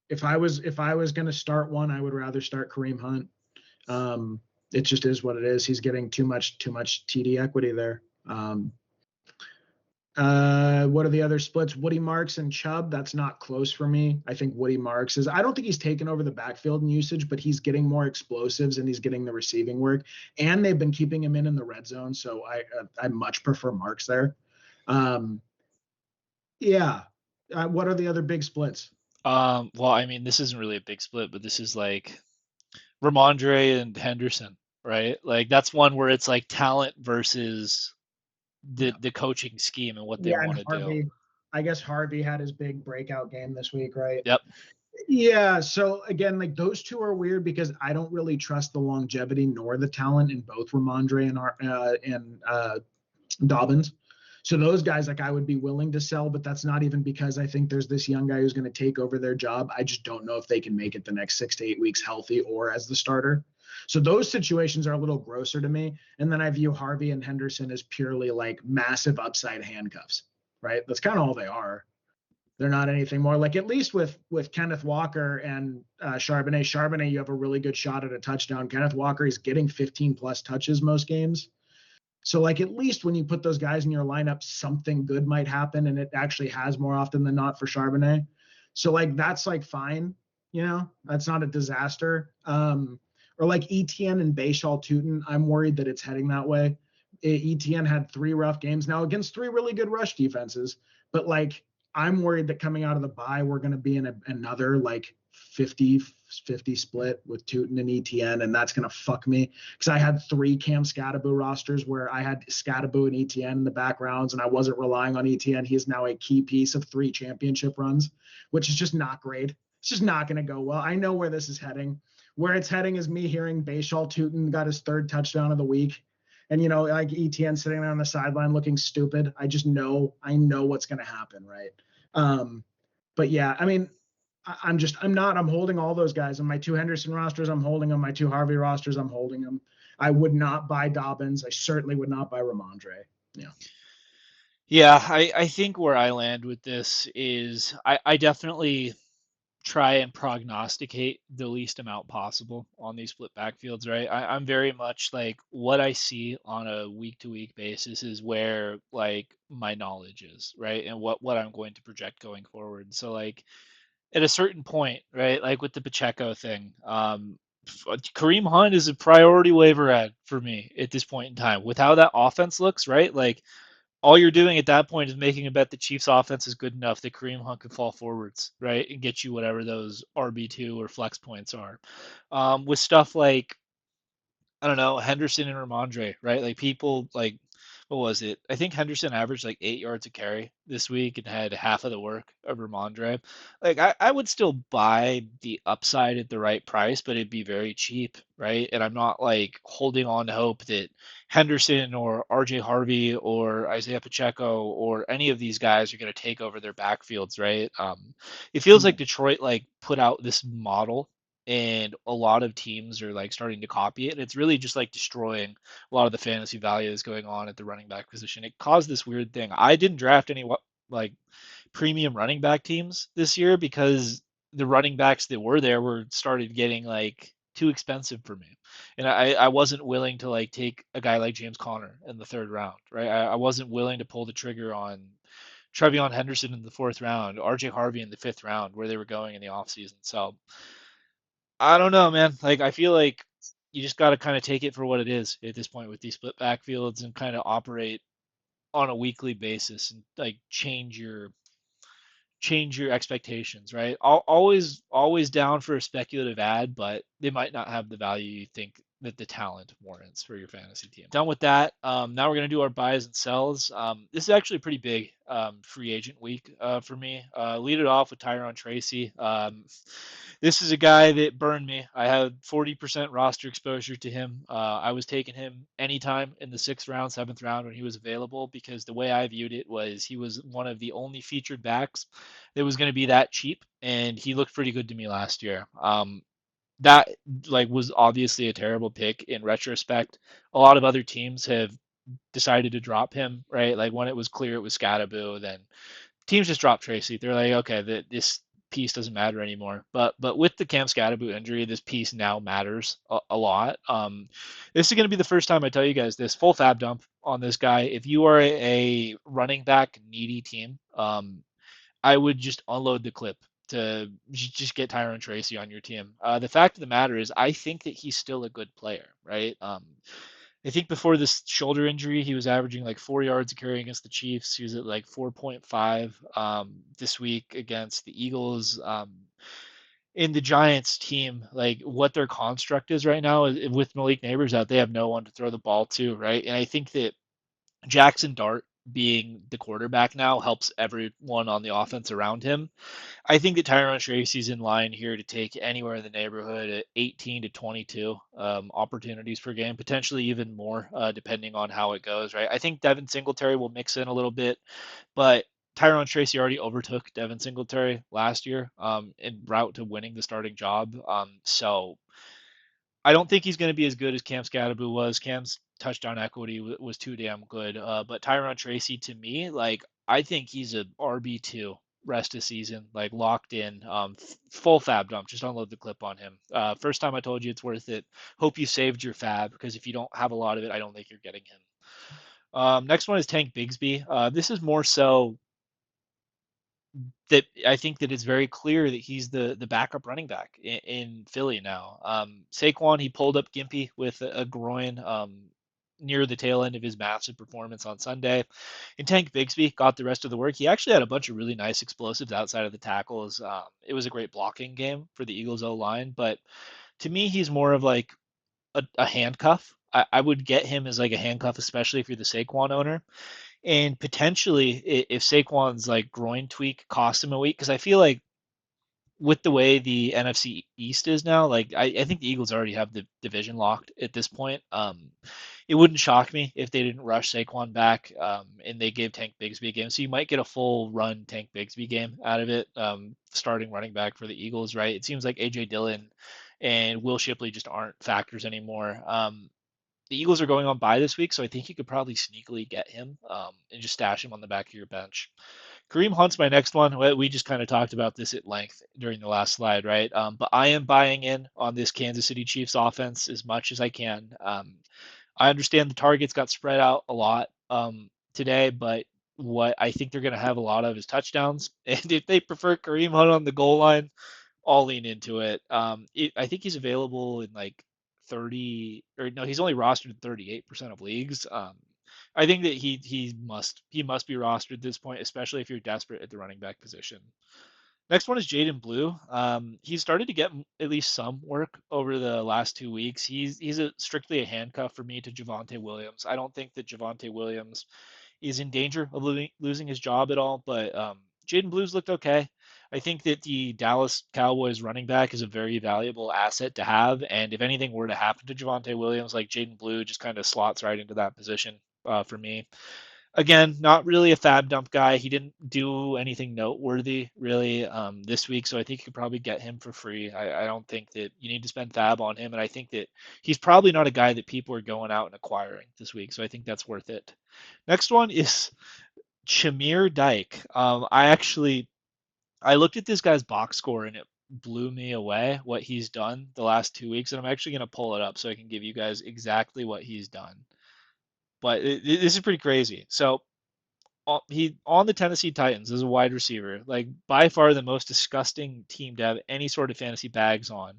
if I was going to start one, I would rather start Kareem Hunt. It just is what it is. He's getting too much TD equity there. What are the other splits? Woody Marks and Chubb. That's not close for me. I think Woody Marks is. I don't think he's taken over the backfield in usage, but he's getting more explosives and he's getting the receiving work. And they've been keeping him in the red zone, so I much prefer Marks there. Yeah. What are the other big splits? Well, I mean, this isn't really a big split, but this is like Ramondre and Henderson, right? Like that's one where it's like talent versus the Yeah. the coaching scheme and what they Yeah, and want to do. Harvey. I guess Harvey had his big breakout game this week, right? Yep. Yeah. So again, like those two are weird because I don't really trust the longevity nor the talent in both Ramondre and Dobbins. So those guys, like I would be willing to sell, but that's not even because I think there's this young guy who's going to take over their job. I just don't know if they can make it the next 6 to 8 weeks healthy or as the starter. So those situations are a little grosser to me. And then I view Harvey and Henderson as purely like massive upside handcuffs, right? That's kind of all they are. They're not anything more. Like at least with Kenneth Walker and Charbonnet, you have a really good shot at a touchdown. Kenneth Walker is getting 15 plus touches most games. So like at least when you put those guys in your lineup, something good might happen, and it actually has more often than not for Charbonnet. So like that's like fine, that's not a disaster. Or like ETN and Bayshall Tootin, I'm worried that it's heading that way. ETN had 3 rough games now against 3 really good rush defenses, but like I'm worried that coming out of the bye, we're going to be in another like 50-50 split with Tootin and ETN, and that's going to fuck me because I had 3 Cam Scattaboo rosters where I had Scattaboo and ETN in the back rounds, and I wasn't relying on ETN. He is now a key piece of 3 championship runs, which is just not great. It's just not going to go well. I know where this is heading. Where it's heading is me hearing Bayshall Tootin got his 3rd touchdown of the week. And like ETN sitting there on the sideline looking stupid. I know what's going to happen, right? But yeah, I mean, I'm holding all those guys. On my 2 Henderson rosters, I'm holding them. My 2 Harvey rosters, I'm holding them. I would not buy Dobbins. I certainly would not buy Ramondre. Yeah. Yeah, I think where I land with this is I definitely try and prognosticate the least amount possible on these split backfields, right? I'm very much like what I see on a week to week basis is where like my knowledge is, right? And what I'm going to project going forward. So like at a certain point, right? Like with the Pacheco thing, Kareem Hunt is a priority waiver ad for me at this point in time. With how that offense looks, right? Like all you're doing at that point is making a bet the Chiefs offense is good enough that Kareem Hunt can fall forwards, right, and get you whatever those RB2 or flex points are. With stuff like I don't know, Henderson and Ramondre, right? Like people like what was it? I think Henderson averaged like 8 yards a carry this week and had half of the work of Ramondre. Like I would still buy the upside at the right price, but it'd be very cheap, right? And I'm not like holding on to hope that Henderson or RJ Harvey or Isaiah Pacheco or any of these guys are going to take over their backfields, right? It feels like Mm. Detroit like put out this model and a lot of teams are like starting to copy it. And it's really just like destroying a lot of the fantasy value that's going on at the running back position. It caused this weird thing. I didn't draft any like premium running back teams this year because the running backs that were there were started getting like too expensive for me. And I wasn't willing to like take a guy like James Conner in the 3rd round, right? I wasn't willing to pull the trigger on Trevion Henderson in the 4th round, RJ Harvey in the 5th round, where they were going in the offseason. So I don't know, man. Like I feel like you just got to kind of take it for what it is at this point with these split backfields and kind of operate on a weekly basis and like change your expectations, right? Always down for a speculative ad, but they might not have the value you think that the talent warrants for your fantasy team. Done with that. Now we're gonna do our buys and sells. This is actually a pretty big free agent week for me. Lead it off with Tyron Tracy. This is a guy that burned me. I had 40% roster exposure to him. I was taking him anytime in the 6th round, 7th round when he was available because the way I viewed it was he was one of the only featured backs that was going to be that cheap, and he looked pretty good to me last year. That like was obviously a terrible pick in retrospect. A lot of other teams have decided to drop him, right? Like when it was clear it was Scattaboo, then teams just dropped Tracy. They're like, okay, this piece doesn't matter anymore. But with the Cam Scattaboo injury, this piece now matters a lot. This is going to be the first time I tell you guys this full fab dump on this guy. If you are a running back needy team, I would just unload the clip to just get Tyron Tracy on your team. The fact of the matter is, I think that he's still a good player, right? I think before this shoulder injury, he was averaging like 4 yards a carry against the Chiefs. He was at like 4.5 this week against the Eagles. In the Giants team, like what their construct is right now is, with Malik Neighbors out, they have no one to throw the ball to, right? And I think that Jackson Dart being the quarterback now helps everyone on the offense around him. I think that Tyron Tracy's in line here to take anywhere in the neighborhood at 18 to 22 opportunities per game, potentially even more, depending on how it goes. Right. I think Devin Singletary will mix in a little bit, but Tyron Tracy already overtook Devin Singletary last year en route to winning the starting job. So I don't think he's going to be as good as Cam Scattaboo was. Cam's touchdown equity was too damn good. But Tyron Tracy, to me, like I think he's a RB2 rest of season, like locked in, full fab dump. Just unload the clip on him. First time I told you it's worth it. Hope you saved your fab because if you don't have a lot of it, I don't think you're getting him. Next one is Tank Bigsby. This is more so that I think that it's very clear that he's the backup running back in Philly now. Saquon he pulled up gimpy with a groin. near the tail end of his massive performance on Sunday. And Tank Bigsby got the rest of the work. He actually had a bunch of really nice explosives outside of the tackles. It was a great blocking game for the Eagles O line, but to me, he's more of like a handcuff. I would get him as like a handcuff, especially if you're the Saquon owner. And potentially, if Saquon's like groin tweak costs him a week, because I feel like with the way the NFC East is now, like I think the Eagles already have the division locked at this point. It wouldn't shock me if they didn't rush Saquon back, and they gave Tank Bigsby a game. So you might get a full run Tank Bigsby game out of it, starting running back for the Eagles, right? It seems like AJ Dillon and Will Shipley just aren't factors anymore. The Eagles are going on bye this week, so I think you could probably sneakily get him, and just stash him on the back of your bench. Kareem Hunt's my next one. We just kind of talked about this at length during the last slide, right? But I am buying in on this Kansas City Chiefs offense as much as I can. I understand the targets got spread out a lot today, but what I think they're going to have a lot of is touchdowns. And if they prefer Kareem Hunt on the goal line, I'll lean into it. I think he's available in like 30, or no, he's only rostered in 38% of leagues. I think that he must be rostered at this point, especially if you're desperate at the running back position. Next one is Jaden Blue. He's started to get at least some work over the last 2 weeks. Strictly a handcuff for me to Javonte Williams. I don't think that Javonte Williams is in danger of losing his job at all, but Jaden Blue's looked okay. I think that the Dallas Cowboys running back is a very valuable asset to have, and if anything were to happen to Javonte Williams, like Jaden Blue just kind of slots right into that position for me. Again, not really a fab dump guy. He didn't do anything noteworthy really this week, so I think you could probably get him for free. I don't think that you need to spend fab on him, and I think that he's probably not a guy that people are going out and acquiring this week, so I think that's worth it. Next one is Chamir Dyke. I looked at this guy's box score and it blew me away what he's done the last 2 weeks, and I'm actually going to pull it up so I can give you guys exactly what he's done. But this is pretty crazy. So he on the Tennessee Titans as a wide receiver, like by far the most disgusting team to have any sort of fantasy bags on.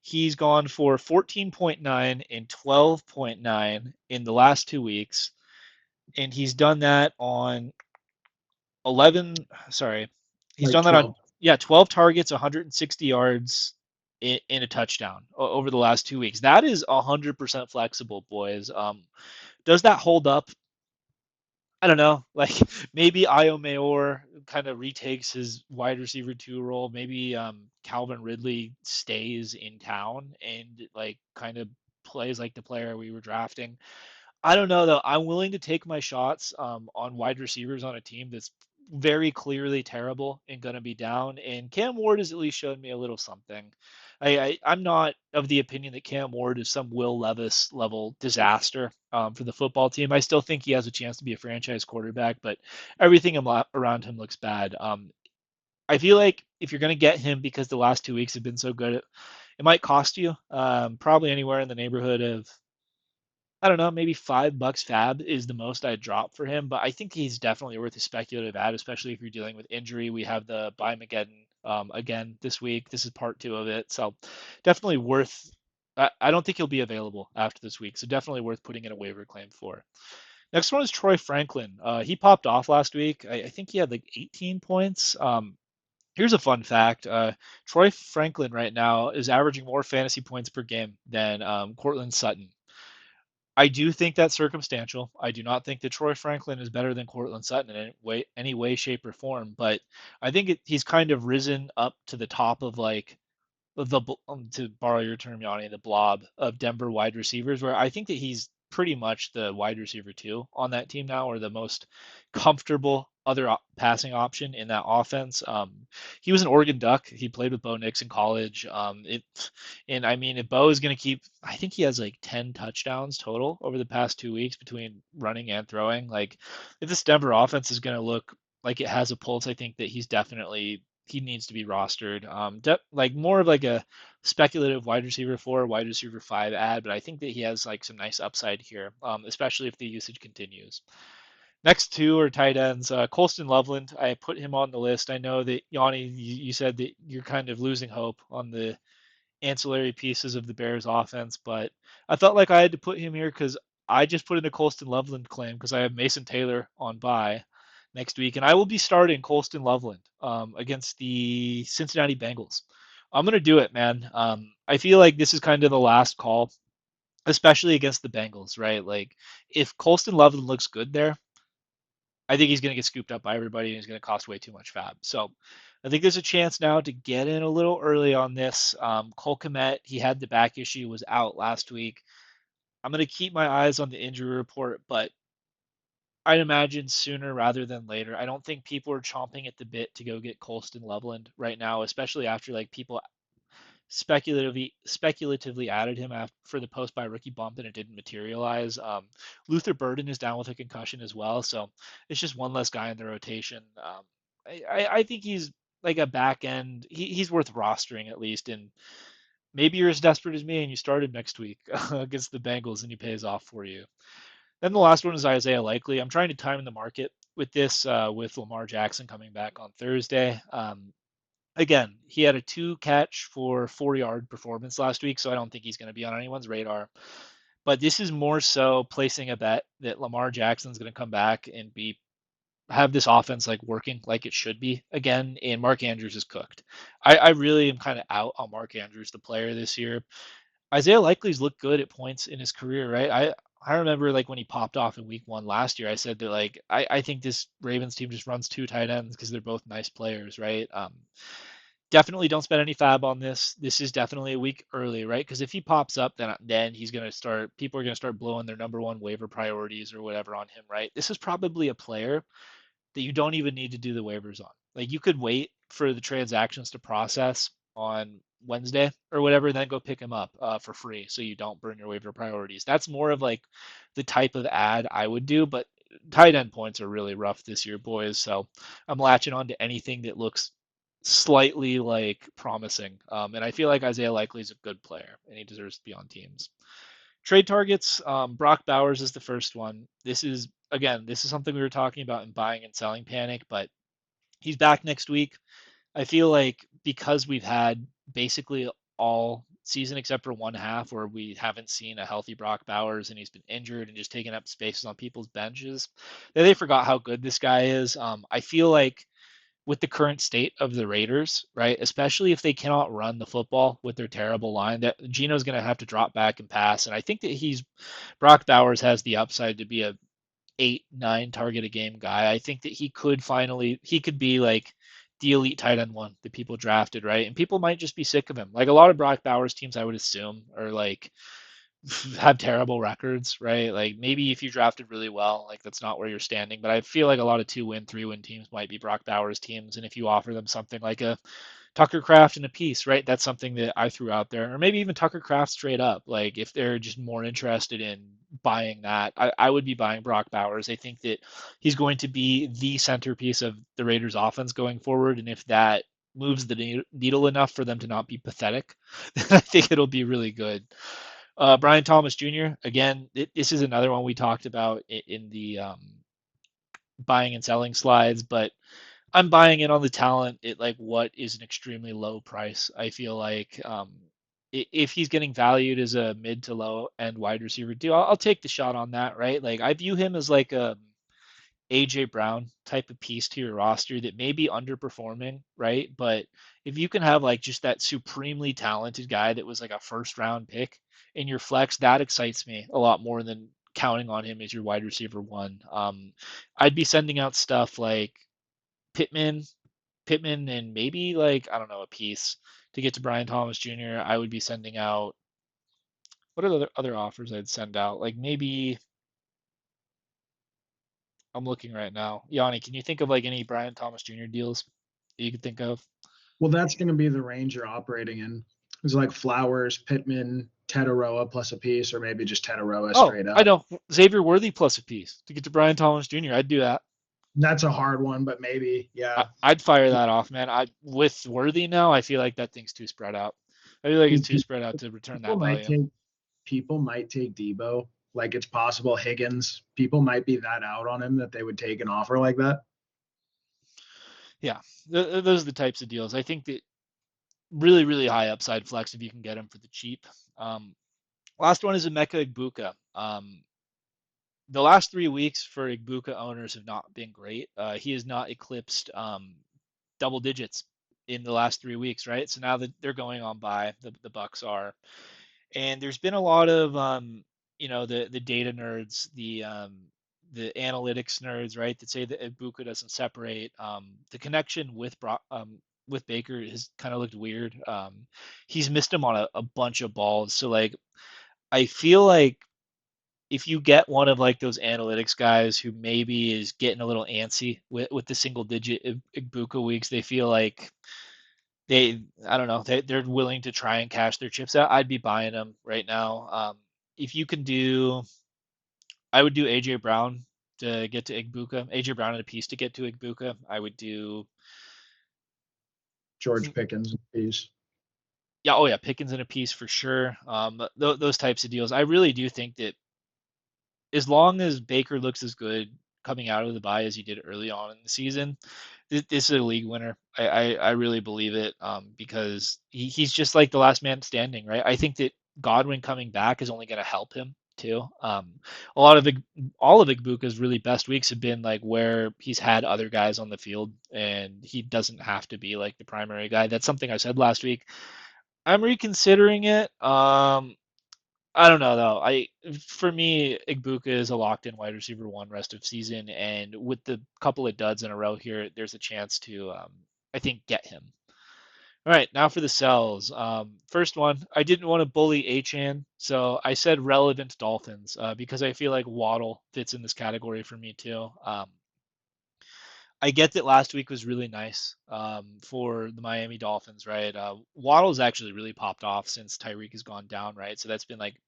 He's gone for 14.9 and 12.9 in the last 2 weeks, and he's done that on 11. Sorry, he's Like done that on 12. yeah 12 targets, 160 yards in a touchdown over the last 2 weeks. That is 100% flexible, boys. Does that hold up? I don't know. Like maybe Io Mayor kind of retakes his wide receiver two role. Maybe Calvin Ridley stays in town and like kind of plays like the player we were drafting. I don't know though. I'm willing to take my shots on wide receivers on a team that's very clearly terrible and going to be down. And Cam Ward has at least shown me a little something. I'm not of the opinion that Cam Ward is some Will Levis level disaster for the football team. I still think he has a chance to be a franchise quarterback, but everything around him looks bad. I feel like if you're going to get him because the last 2 weeks have been so good, it might cost you probably anywhere in the neighborhood of I don't know, maybe $5 fab is the most I'd drop for him, but I think he's definitely worth a speculative ad, especially if you're dealing with injury. We have the Buymageddon again this week. This is part two of it, so definitely worth. I don't think he'll be available after this week, so definitely worth putting in a waiver claim for. Next one is Troy Franklin. He popped off last week. I think he had like 18 points. Here's a fun fact. Troy Franklin right now is averaging more fantasy points per game than Cortland Sutton. I do think that's circumstantial. I do not think that Troy Franklin is better than Cortland Sutton in any way, shape, or form. But I think he's kind of risen up to the top of like the to borrow your term, Yanni, the blob of Denver wide receivers, where I think that he's pretty much the wide receiver two on that team now, or the most comfortable other passing option in that offense. He was an Oregon Duck. He played with Bo Nix in college. And I mean, if Bo is going to keep, I think he has like 10 touchdowns total over the past 2 weeks between running and throwing. Like, if this Denver offense is going to look like it has a pulse, I think that he needs to be rostered. Like more of like a speculative wide receiver four, wide receiver five ad, but I think that he has like some nice upside here, especially if the usage continues. Next two are tight ends. Colston Loveland, I put him on the list. I know that Yanni, you said that you're kind of losing hope on the ancillary pieces of the Bears offense, but I felt like I had to put him here because I just put in a Colston Loveland claim because I have Mason Taylor on bye next week, and I will be starting Colston Loveland against the Cincinnati Bengals. I'm gonna do it, man. I feel like this is kind of the last call, especially against the Bengals, right? Like if Colston Loveland looks good there, I think he's going to get scooped up by everybody and he's going to cost way too much fab. So I think there's a chance now to get in a little early on this. Cole Kmet, he had the back issue, was out last week. I'm going to keep my eyes on the injury report, but I'd imagine sooner rather than later. I don't think people are chomping at the bit to go get Colston Loveland right now, especially after like people speculatively added him after, for the post by rookie bump and it didn't materialize. Luther Burden is down with a concussion as well, so it's just one less guy in the rotation. I think he's like a back end. He's worth rostering at least, and maybe you're as desperate as me and you started next week against the Bengals and he pays off for you. Then the last one is Isaiah Likely. I'm trying to time the market with this with Lamar Jackson coming back on Thursday. Again, he had a 2 catch for 4 yard performance last week, so I don't think he's going to be on anyone's radar. But this is more so placing a bet that Lamar Jackson's going to come back and be have this offense like working like it should be again, and Mark Andrews is cooked. I really am kind of out on Mark Andrews, the player this year. Isaiah Likely's looked good at points in his career, right? I remember like when he popped off in week 1 last year, I said that like I think this Ravens team just runs 2 tight ends because they're both nice players, right? Definitely don't spend any fab on this. This is definitely a week early, right? Because if he pops up, then he's gonna start. People are gonna start blowing their number one waiver priorities or whatever on him, right? This is probably a player that you don't even need to do the waivers on. Like you could wait for the transactions to process on Wednesday or whatever, and then go pick him up for free, so you don't burn your waiver priorities. That's more of like the type of ad I would do, but tight end points are really rough this year, boys. So I'm latching on to anything that looks slightly like promising. And I feel like Isaiah Likely is a good player and he deserves to be on teams. Trade targets, Brock Bowers is the first one. This is, again, this is something we were talking about in buying and selling panic, but he's back next week. I feel like because we've had basically all season except for one half where we haven't seen a healthy Brock Bowers and he's been injured and just taking up spaces on people's benches, that they forgot how good this guy is. I feel like with the current state of the Raiders, right? Especially if they cannot run the football with their terrible line, that Gino's going to have to drop back and pass. And I think that Brock Bowers has the upside to be a 8, 9 target a game guy. I think that he could be like the elite tight end one that people drafted, right? And people might just be sick of him. Like a lot of Brock Bowers teams, I would assume, are like have terrible records, right? Like maybe if you drafted really well, like that's not where you're standing. But I feel like a lot of 2-win, 3-win teams might be Brock Bowers teams. And if you offer them something like a Tucker Craft and a piece, right? That's something that I threw out there. Or maybe even Tucker Craft straight up. Like if they're just more interested in buying that, I would be buying Brock Bowers. I think that he's going to be the centerpiece of the Raiders offense going forward. And if that moves the needle enough for them to not be pathetic, then I think it'll be really good. Brian Thomas Jr. Again, this is another one we talked about in the buying and selling slides, but I'm buying it on the talent at like what is an extremely low price. I feel like if he's getting valued as a mid to low end wide receiver deal, I'll take the shot on that, right? Like I view him as like a AJ Brown type of piece to your roster that may be underperforming, right? But if you can have like just that supremely talented guy that was like a first round pick in your flex, that excites me a lot more than counting on him as your wide receiver one. I'd be sending out stuff like Pittman, and maybe like I don't know a piece to get to Brian Thomas Jr. I would be sending out what are the other offers I'd send out? Like maybe I'm looking right now. Yanni, can you think of like any Brian Thomas Jr. deals that you could think of? Well, that's going to be the range you're operating in. It's like Flowers, Pittman, Tetaroa plus a piece, or maybe just Tetaroa Oh, straight I up. know. Xavier Worthy plus a piece to get to Brian Thomas Jr. I'd do that. That's a hard one, but maybe, I, yeah. I'd fire that off, man. I with Worthy now, I feel like that thing's too spread out. I feel like it's too spread out to return People that might value. take people might take Debo. Like it's possible Higgins. People might be that out on him that they would take an offer like that. Yeah, those are the types of deals. I think that really, really high upside flex if you can get them for the cheap. Last one is Emeka Egbuka. the last 3 weeks for Ibuka owners have not been great. He has not eclipsed double digits in the last 3 weeks, right? So now that they're going on by, the Bucks are, and there's been a lot of the data nerds, the analytics nerds, right, that say that Ibuka doesn't separate. The connection with Baker has kind of looked weird. He's missed him on a bunch of balls, so like I feel like if you get one of like those analytics guys who maybe is getting a little antsy with the single digit Ibuka weeks, they feel like I don't know, they're willing to try and cash their chips out. I'd be buying them right now. If you can do, I would do AJ Brown to get to Ibuka, AJ Brown and a piece to get to Ibuka. I would do, George Pickens piece. yeah, oh yeah, Pickens and a piece for sure. Those types of deals. I really do think that as long as Baker looks as good coming out of the bye as he did early on in the season, this is a league winner. I really believe it, because he's just like the last man standing, right? I think that Godwin coming back is only going to help him too. A lot of all of Igbuka's really best weeks have been like where he's had other guys on the field and he doesn't have to be like the primary guy. That's something I said last week. I'm reconsidering it. I don't know though. For me, Igbuka is a locked-in wide receiver one rest of season, and with the couple of duds in a row here, there's a chance to, I think, get him. All right, now for the sells. First one, I didn't want to bully Achan, so I said relevant Dolphins, because I feel like Waddle fits in this category for me too. I get that last week was really nice, for the Miami Dolphins, right? Waddle's actually really popped off since Tyreek has gone down, right? So that's been like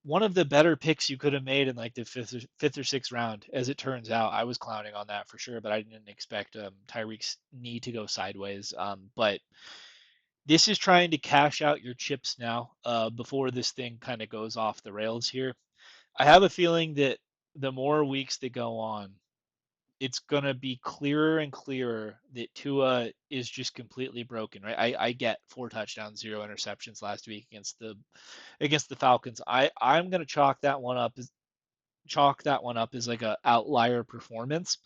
one of the better picks you could have made in like the fifth or sixth round. As it turns out, I was clowning on that for sure, but I didn't expect Tyreek's knee to go sideways. But this is trying to cash out your chips now, before this thing kind of goes off the rails here. I have a feeling that the more weeks that go on, it's gonna be clearer and clearer that Tua is just completely broken, right? I get 4 touchdowns, 0 interceptions last week against the Falcons. I'm gonna chalk that one up as like a outlier performance.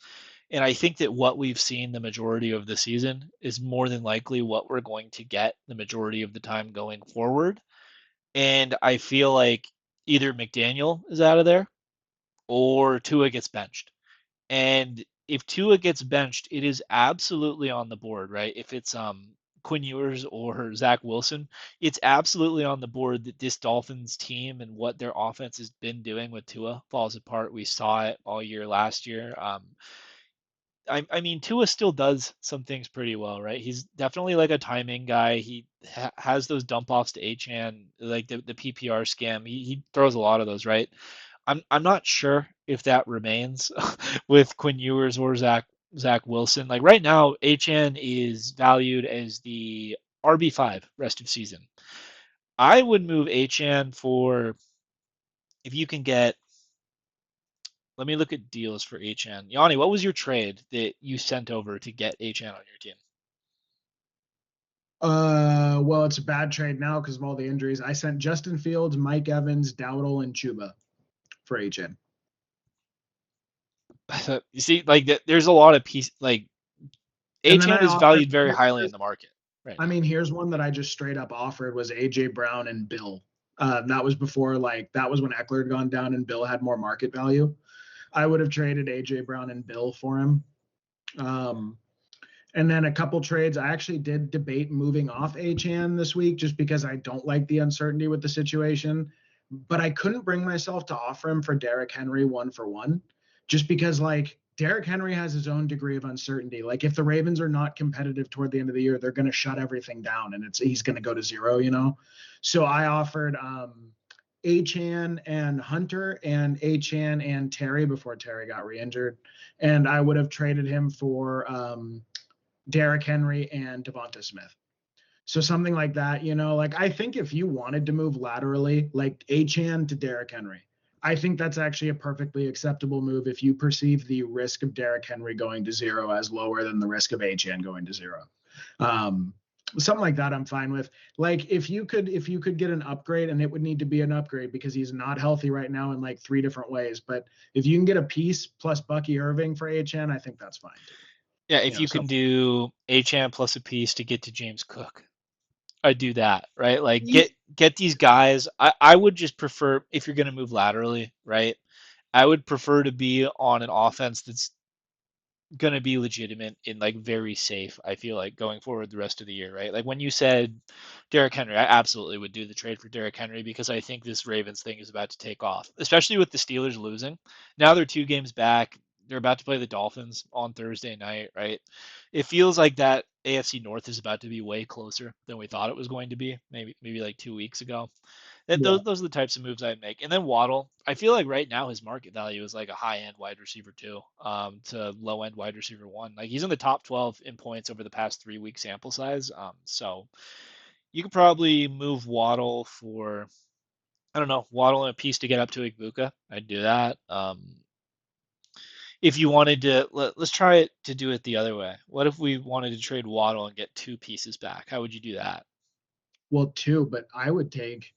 And I think that what we've seen the majority of the season is more than likely what we're going to get the majority of the time going forward. And I feel like either McDaniel is out of there or Tua gets benched. And if Tua gets benched, it is absolutely on the board, right? If it's Quinn Ewers or Zach Wilson, it's absolutely on the board that this Dolphins team and what their offense has been doing with Tua falls apart. We saw it all year last year. I mean, Tua still does some things pretty well, right? He's definitely like a timing guy. He has those dump offs to Achan, like the PPR scam. He throws a lot of those, right? I'm not sure if that remains with Quinn Ewers or Zach Wilson. Like right now, HN is valued as the RB5 rest of season. I would move HN for if you can get. Let me look at deals for HN. Yanni, what was your trade that you sent over to get HN on your team? Well, it's a bad trade now because of all the injuries. I sent Justin Fields, Mike Evans, Dowdle, and Chuba for HN. You see, like there's a lot of like And then HN I is offered valued very highly in the market right I now. mean, here's one that I just straight up offered was AJ Brown and Bill. That was before that was when Eckler had gone down and Bill had more market value. I would have traded AJ Brown and Bill for him. Um, and then a couple trades. I actually did debate moving off Achan this week just because I don't like the uncertainty with the situation. But I couldn't bring myself to offer him for Derrick Henry 1-for-1, just because like Derrick Henry has his own degree of uncertainty. Like if the Ravens are not competitive toward the end of the year, they're going to shut everything down and he's going to go to zero. So I offered Achan and Hunter and Achan and Terry before Terry got re-injured, and I would have traded him for Derrick Henry and Devonta Smith. So something like that, like I think if you wanted to move laterally, like Achan to Derrick Henry, I think that's actually a perfectly acceptable move if you perceive the risk of Derrick Henry going to zero as lower than the risk of Achan going to zero. Um, Something like that I'm fine with. Like if you could get an upgrade, and it would need to be an upgrade because he's not healthy right now in like three different ways. But if you can get a piece plus Bucky Irving for HN, I think that's fine too. Yeah, You if know, you can so do HM plus a piece to get to James Cook, I'd do that, right? Like get these guys. I would just prefer if you're gonna move laterally, right? I would prefer to be on an offense that's going to be legitimate and like very safe. I feel like going forward the rest of the year, right? Like when you said Derrick Henry, I absolutely would do the trade for Derrick Henry because I think this Ravens thing is about to take off, especially with the Steelers losing. Now they're 2 games back. They're about to play the Dolphins on Thursday night, right? It feels like that AFC North is about to be way closer than we thought it was going to be, maybe like 2 weeks ago. yeah, Those are the types of moves I'd make. And then Waddle, I feel like right now his market value is like a high end wide receiver two, to low end wide receiver one. Like he's in the top 12 in points over the past 3 week sample size. So you could probably move Waddle for, I don't know, Waddle and a piece to get up to Igbuka. I'd do that. If you wanted to, let's try it to do it the other way. What if we wanted to trade Waddle and get 2 pieces back? How would you do that? well, too. But I would take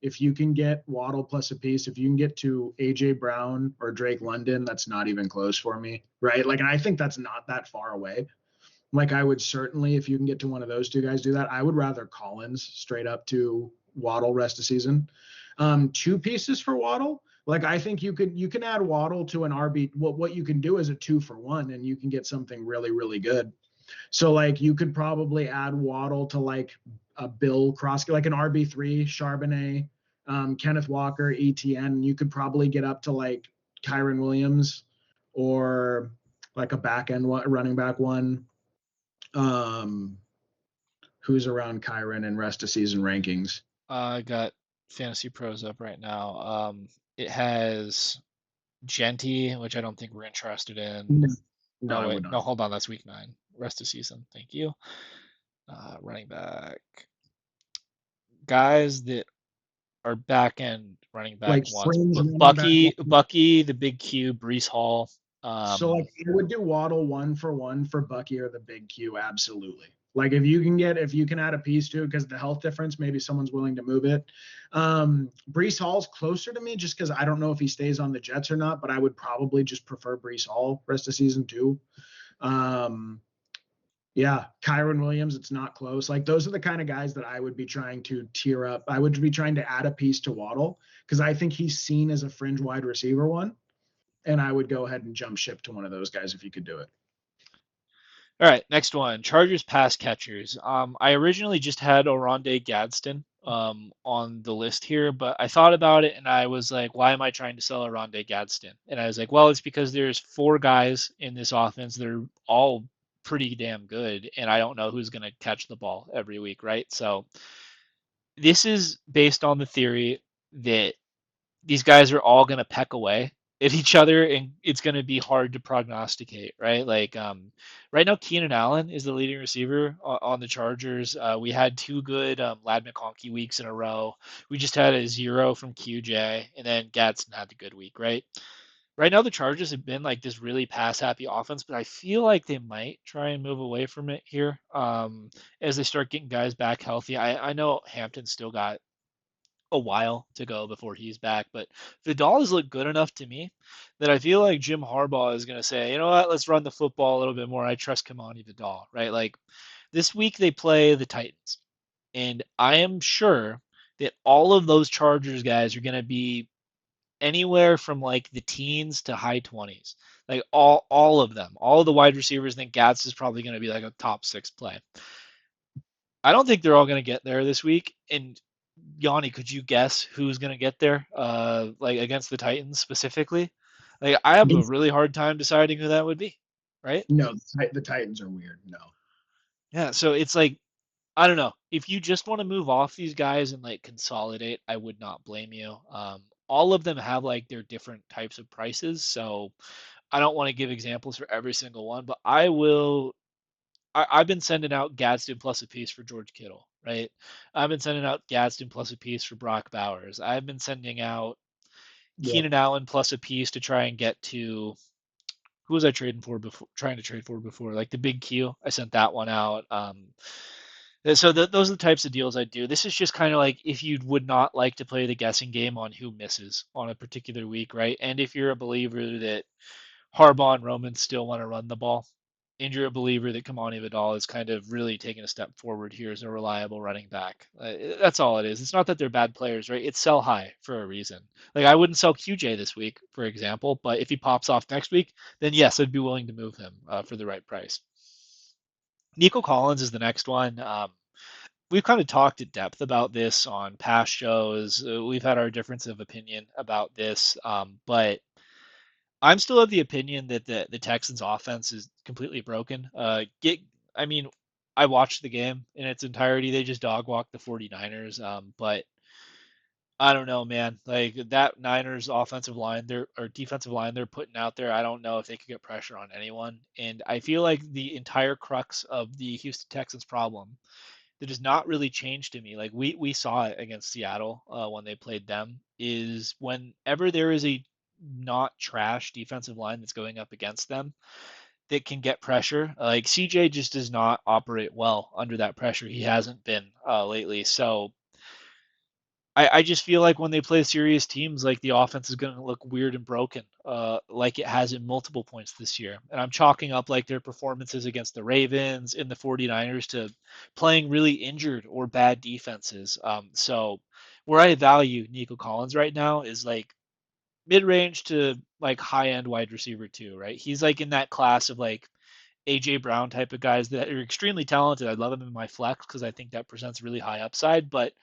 if you can get Waddle plus a piece. If you can get to AJ Brown or Drake London, that's not even close for me, right? Like, and I think that's not that far away. Like, I would certainly, if you can get to one of those two guys, do that. I would rather Collins straight up to Waddle rest of season. Two pieces for Waddle. Like, I think you can add Waddle to an RB. What you can do is a 2-for-1, and you can get something really really good. So like you could probably add Waddle to like a Bill Crosby, like an RB3, Charbonnet, Kenneth Walker, ETN. You could probably get up to like Kyron Williams or like a back end running back one. Um, who's around Kyron and rest of season rankings? I got Fantasy Pros up right now. It has Genty, which I don't think we're interested in. No, no, No, I wait, would not. no, hold on, that's week 9. Rest of season. Thank you. Running back. Guys that are back end running back Like ones. fringe running back. Bucky, the big Q, Brees Hall. So like I would do Waddle 1-for-1 for Bucky or the big Q, absolutely. Like if you can add a piece to it because the health difference, maybe someone's willing to move it. Brees Hall's closer to me just because I don't know if he stays on the Jets or not, but I would probably just prefer Brees Hall rest of season too. Um, yeah, Kyron Williams, it's not close. Like those are the kind of guys that I would be trying to tier up. I would be trying to add a piece to Waddle because I think he's seen as a fringe wide receiver one, and I would go ahead and jump ship to one of those guys if you could do it. All right, next one. Chargers pass catchers. I originally just had Oronde Gadsden on the list here, but I thought about it and I was like, why am I trying to sell Oronde Gadsden? And I was like, well, it's because there's 4 guys in this offense that are all pretty damn good, and I don't know who's going to catch the ball every week, right? So this is based on the theory that these guys are all going to peck away at each other, and it's going to be hard to prognosticate, right? Like right now Keenan Allen is the leading receiver on the Chargers. We had 2 good Lad McConkey weeks in a row. We just had a 0 from QJ, and then Gadsden had a good week, right? Right now the Chargers have been like this really pass happy offense, but I feel like they might try and move away from it here, as they start getting guys back healthy. I know Hampton's still got a while to go before he's back. But Vidal has looked good enough to me that I feel like Jim Harbaugh is going to say, you know what, let's run the football a little bit more. I trust Kamani Vidal, right? Like this week they play the Titans, and I am sure that all of those Chargers guys are going to be anywhere from like the teens to high 20s. Like all of them, all of the wide receivers. I think Gats is probably going to be like a top 6 play. I don't think they're all going to get there this week. And Yanni, could you guess who's going to get there? Like against the Titans specifically? Like I have a really hard time deciding who that would be, right? No, the Titans are weird. No. Yeah, so it's like I don't know. If you just want to move off these guys and like consolidate, I would not blame you. All of them have like their different types of prices, so I don't want to give examples for every single one, but I will. I've been sending out Gadsden plus a piece for George Kittle, right? I've been sending out Gadsden plus a piece for Brock Bowers. I've been sending out Yeah. Keenan Allen plus a piece to try and get to who was I trading for before? Trying to trade for before, like the big Q. I sent that one out. So those are the types of deals I do. This is just kind of like if you would not like to play the guessing game on who misses on a particular week, right? And if you're a believer that Harbaugh and Roman still want to run the ball, and you're a believer that Kamani Vidal is kind of really taking a step forward here as a reliable running back. That's all it is. It's not that they're bad players, right? It's sell high for a reason. Like I wouldn't sell QJ this week, for example, but if he pops off next week, then yes, I'd be willing to move him for the right price. Nico Collins is the next one. We've kind of talked at depth about this on past shows. We've had our difference of opinion about this, but I'm still of the opinion that the Texans offense is completely broken. I mean, I watched the game in its entirety. They just dog walked the 49ers. But I don't know, man. Like that Niners offensive line, or defensive line they're putting out there. I don't know if they could get pressure on anyone. And I feel like the entire crux of the Houston Texans problem that has not really changed to me. Like we saw it against Seattle when they played them. Is whenever there is a not trash defensive line that's going up against them that can get pressure. Like CJ just does not operate well under that pressure. He hasn't been lately. So I just feel like when they play serious teams, like the offense is going to look weird and broken, like it has in multiple points this year. And I'm chalking up like their performances against the Ravens and the 49ers to playing really injured or bad defenses. So where I value Nico Collins right now is like mid-range to like high-end wide receiver too, right? He's like in that class of like AJ Brown type of guys that are extremely talented. I love him in my flex because I think that presents really high upside, but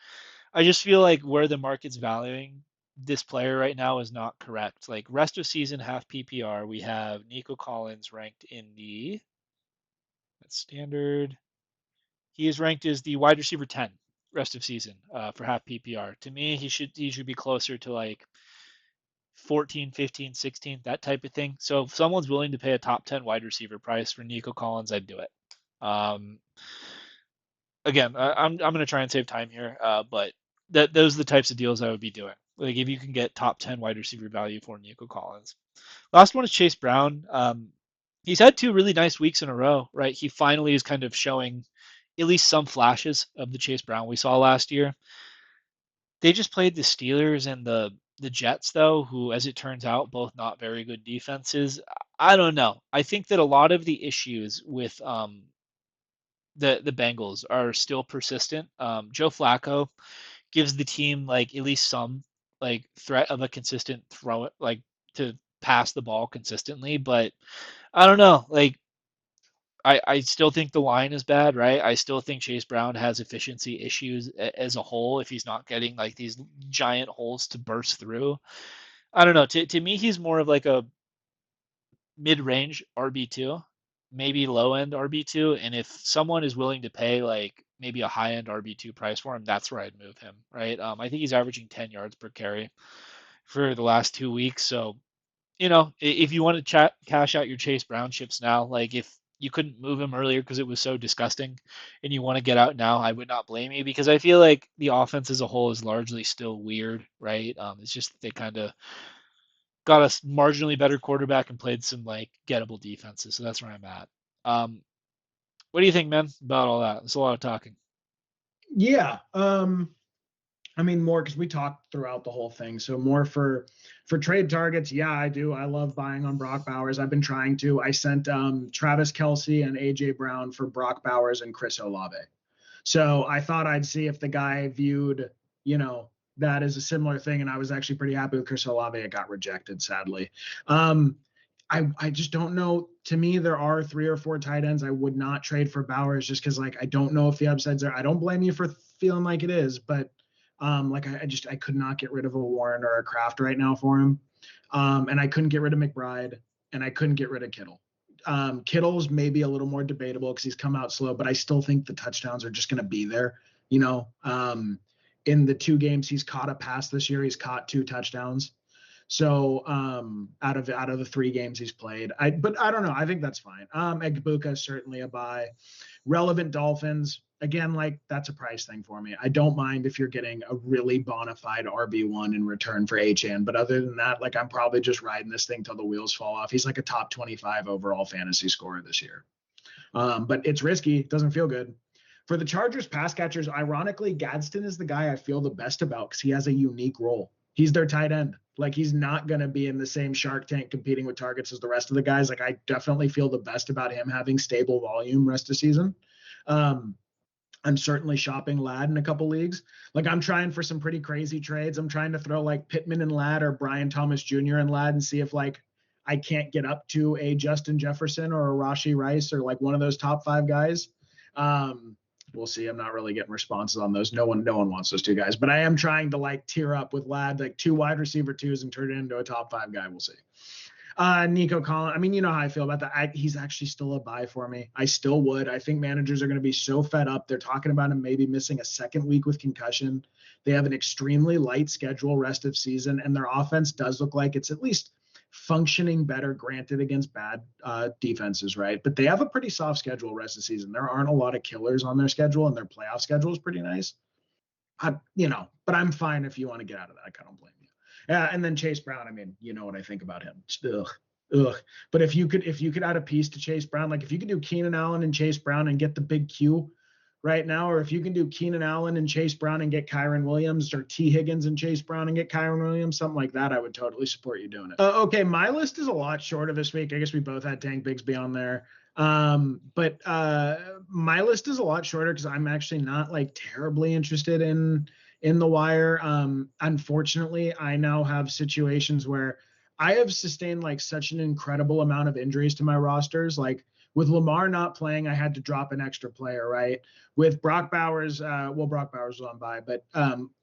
I just feel like where the market's valuing this player right now is not correct. Like rest of season half PPR, we have Nico Collins ranked in the that's standard. He is ranked as the wide receiver 10 rest of season for half PPR. To me, he should be closer to like 14, 15, 16, that type of thing. So if someone's willing to pay a top 10 wide receiver price for Nico Collins, I'd do it. Um, Again, I'm going to try and save time here, but those are the types of deals I would be doing. Like if you can get top 10 wide receiver value for Nico Collins. Last one is Chase Brown. He's had two really nice weeks in a row, right? He finally is kind of showing at least some flashes of the Chase Brown we saw last year. They just played the Steelers and the Jets, though, who, as it turns out, both not very good defenses. I don't know. I think that a lot of the issues with the Bengals are still persistent. Joe Flacco gives the team like at least some like threat of a consistent throw, like to pass the ball consistently, but I don't know. Like I still think the line is bad, right? I still think Chase Brown has efficiency issues as a whole if he's not getting like these giant holes to burst through. I don't know. To me, he's more of like a mid-range RB2, maybe low-end RB2. And if someone is willing to pay like maybe a high-end RB2 price for him, that's where I'd move him, right? I think he's averaging 10 yards per carry for the last 2 weeks. So if you want to cash out your Chase Brown chips now, like if you couldn't move him earlier because it was so disgusting and you want to get out now, I would not blame you because I feel like the offense as a whole is largely still weird, right? It's just they kind of got a marginally better quarterback and played some like gettable defenses. So that's where I'm at. Um, what do you think, man, about all that? It's a lot of talking. Yeah. I mean, more because we talked throughout the whole thing. So more for trade targets. Yeah, I do. I love buying on Brock Bowers. I've been trying to. I sent Travis Kelsey and AJ Brown for Brock Bowers and Chris Olave. So I thought I'd see if the guy viewed, that as a similar thing. And I was actually pretty happy with Chris Olave. It got rejected, sadly. I just don't know. To me, there are 3 or 4 tight ends I would not trade for Bowers just because like I don't know if the upside's there. I don't blame you for feeling like it is, but like I could not get rid of a Warren or a Kraft right now for him. And I couldn't get rid of McBride and I couldn't get rid of Kittle. Kittle's maybe a little more debatable because he's come out slow, but I still think the touchdowns are just going to be there. You know, in the 2 games he's caught a pass this year, he's caught 2 touchdowns. So out of the 3 games he's played, but I don't know. I think that's fine. Egbuka is certainly a buy. Relevant Dolphins, again, like that's a price thing for me. I don't mind if you're getting a really bona fide RB1 in return for HN, but other than that, like I'm probably just riding this thing till the wheels fall off. He's like a top 25 overall fantasy scorer this year. But it's risky. It doesn't feel good. For the Chargers pass catchers, ironically, Gadsden is the guy I feel the best about because he has a unique role. He's their tight end. Like he's not going to be in the same Shark Tank competing with targets as the rest of the guys. Like I definitely feel the best about him having stable volume rest of season. I'm certainly shopping Ladd in a couple leagues. Like I'm trying for some pretty crazy trades. I'm trying to throw like Pittman and Ladd or Brian Thomas Jr. and Ladd and see if like I can't get up to a Justin Jefferson or a Rashee Rice or like one of those top 5 guys. We'll see. I'm not really getting responses on those. No one wants those 2 guys, but I am trying to like tier up with Ladd, like 2 wide receiver 2s and turn it into a top 5 guy. We'll see. Nico Collins, I mean, you know how I feel about that. He's actually still a buy for me. I still would. I think managers are going to be so fed up. They're talking about him maybe missing a second week with concussion. They have an extremely light schedule rest of season, and their offense does look like it's at least functioning better, granted against bad defenses, right? But they have a pretty soft schedule rest of season. There aren't a lot of killers on their schedule, and their playoff schedule is pretty nice. But I'm fine if you want to get out of that. I don't blame you. Yeah, and then Chase Brown. I mean, you know what I think about him. Ugh. But if you could add a piece to Chase Brown, like if you could do Keenan Allen and Chase Brown and get the big Q right now, or if you can do Keenan Allen and Chase Brown and get Kyron Williams, or T Higgins and Chase Brown and get Kyron Williams, something like that, I would totally support you doing it. Okay, my list is a lot shorter this week. I guess we both had Tank Bigsby on there. But my list is a lot shorter because I'm actually not like terribly interested in the wire. Unfortunately, I now have situations where I have sustained like such an incredible amount of injuries to my rosters. Like with Lamar not playing, I had to drop an extra player, right? With Brock Bowers, Brock Bowers was on bye, but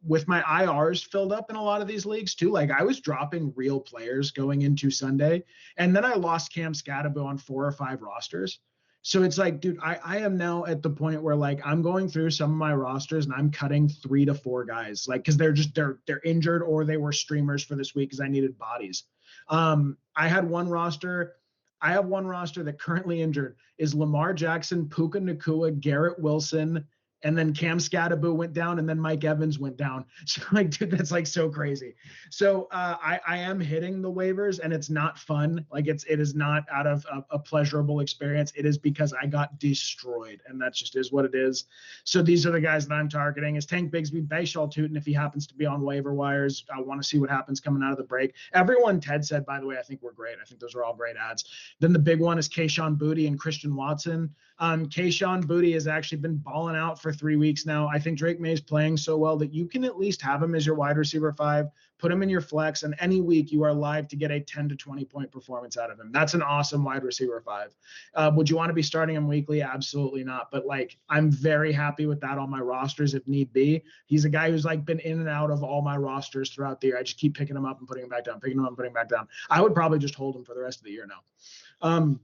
with my IRs filled up in a lot of these leagues too, like I was dropping real players going into Sunday, and then I lost Cam Scatterbo on 4 or 5 rosters. So it's like, dude, I am now at the point where like I'm going through some of my rosters and I'm cutting 3 to 4 guys, like because they're injured or they were streamers for this week because I needed bodies. I have one roster that currently injured is Lamar Jackson, Puka Nacua, Garrett Wilson, and then Cam Scatterbo went down, and then Mike Evans went down. So like, dude, that's like so crazy. So I am hitting the waivers, and it's not fun. Like it is not out of a pleasurable experience. It is because I got destroyed, and that just is what it is. So these are the guys that I'm targeting: is Tank Bigsby, Baishal Tootin if he happens to be on waiver wires. I want to see what happens coming out of the break. Everyone Ted said, by the way, I think we're great. I think those are all great ads. Then the big one is Kayshon Boutte and Christian Watson. Kayshon Boutte has actually been balling out for 3 weeks now. I think Drake May is playing so well that you can at least have him as your wide receiver 5, put him in your flex, and any week you are live to get a 10 to 20 point performance out of him. That's an awesome wide receiver 5. Would you want to be starting him weekly? Absolutely not. But like, I'm very happy with that on my rosters if need be. He's a guy who's like been in and out of all my rosters throughout the year. I just keep picking him up and putting him back down, picking him up and putting him back down. I would probably just hold him for the rest of the year now.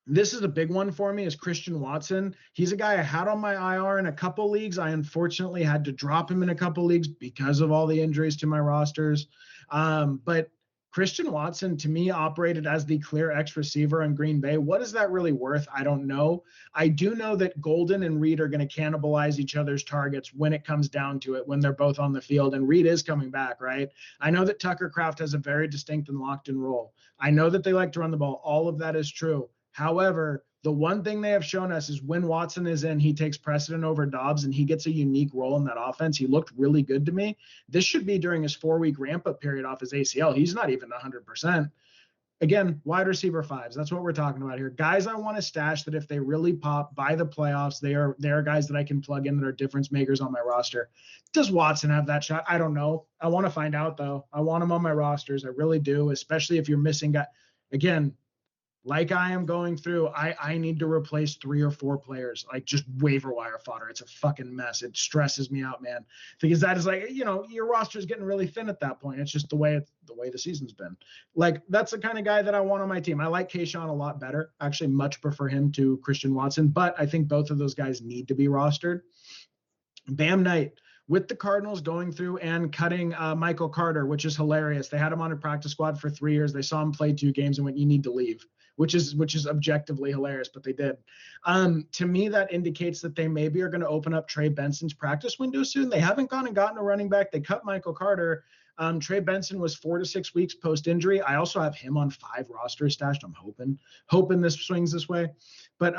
This is a big one for me is Christian Watson. He's a guy I had on my IR in a couple leagues. I unfortunately had to drop him in a couple leagues because of all the injuries to my rosters. But Christian Watson, to me, operated as the clear X receiver in Green Bay. What is that really worth? I don't know. I do know that Golden and Reed are going to cannibalize each other's targets when it comes down to it, when they're both on the field. And Reed is coming back, right? I know that Tucker Kraft has a very distinct and locked-in role. I know that they like to run the ball. All of that is true. However, the one thing they have shown us is when Watson is in, he takes precedent over Dobbs and he gets a unique role in that offense. He looked really good to me. This should be during his 4-week ramp-up period off his ACL. He's not even 100%. Again, wide receiver 5s. That's what we're talking about here. Guys I want to stash that if they really pop by the playoffs, they are guys that I can plug in that are difference makers on my roster. Does Watson have that shot? I don't know. I want to find out, though. I want him on my rosters. I really do, especially if you're missing guys. Again, like I am going through, I need to replace 3 or 4 players, like just waiver wire fodder. It's a fucking mess. It stresses me out, man, because that is like, your roster is getting really thin at that point. It's just the way the season's been. Like, that's the kind of guy that I want on my team. I like Kayshon a lot better. Actually, much prefer him to Christian Watson, but I think both of those guys need to be rostered. Bam Knight. with the Cardinals going through and cutting Michael Carter, which is hilarious. They had him on a practice squad for 3 years. They saw him play 2 games and went, "You need to leave," which is objectively hilarious, but they did. To me, that indicates that they maybe are going to open up Trey Benson's practice window soon. They haven't gone and gotten a running back. They cut Michael Carter. Trey Benson was 4 to 6 weeks post injury. I also have him on 5 rosters stashed. I'm hoping this swings this way. But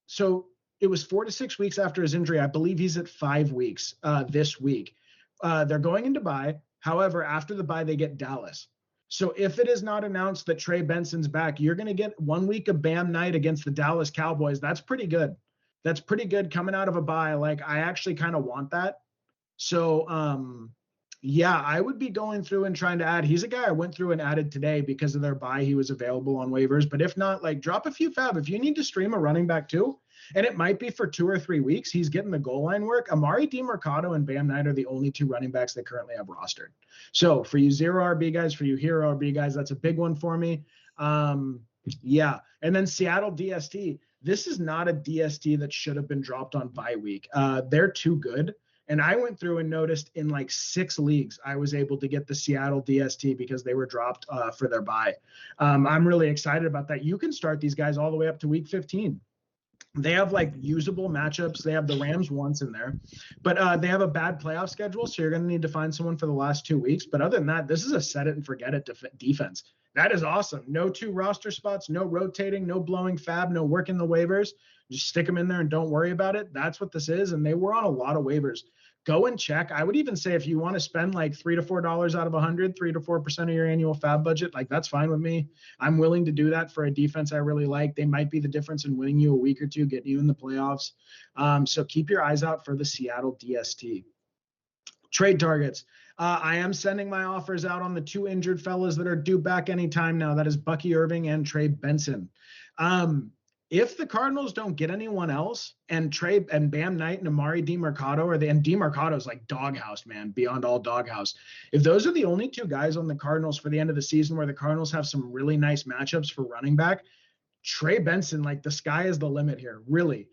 so it was 4 to 6 weeks after his injury. I believe he's at 5 weeks this week. They're going into bye. However, after the bye, they get Dallas. So if it is not announced that Trey Benson's back, you're going to get 1 week of Bam night against the Dallas Cowboys. That's pretty good. That's pretty good coming out of a bye. Like, I actually kind of want that. So, yeah, I would be going through and trying to add. He's a guy I went through and added today because of their bye. He was available on waivers. But if not, like, drop a few fab. If you need to stream a running back too, and it might be for 2 or 3 weeks, he's getting the goal line work. Amari DiMercado and Bam Knight are the only 2 running backs they currently have rostered. So for you 0 RB guys, for you hero RB guys, that's a big one for me. Yeah. And then Seattle DST. This is not a DST that should have been dropped on bye week. They're too good. And I went through and noticed in like 6 leagues, I was able to get the Seattle DST because they were dropped for their bye. I'm really excited about that. You can start these guys all the way up to week 15. They have like usable matchups. They have the Rams once in there, but they have a bad playoff schedule. So you're going to need to find someone for the last 2 weeks. But other than that, this is a set it and forget it defense. That is awesome. No 2 roster spots, no rotating, no blowing fab, no working the waivers. Just stick them in there and don't worry about it. That's what this is. And they were on a lot of waivers. Go and check. I would even say if you want to spend like $3 to $4 out of 100, 3 to 4% of your annual fab budget, like that's fine with me. I'm willing to do that for a defense I really like. They might be the difference in winning you a week or two, getting you in the playoffs. So keep your eyes out for the Seattle DST. Trade targets. I am sending my offers out on the 2 injured fellas that are due back anytime now. That is Bucky Irving and Trey Benson. If the Cardinals don't get anyone else, and Trey and Bam Knight and Amari DiMercado and DiMercado's like doghouse, man, beyond all doghouse. If those are the only 2 guys on the Cardinals for the end of the season where the Cardinals have some really nice matchups for running back, Trey Benson, like the sky is the limit here, really.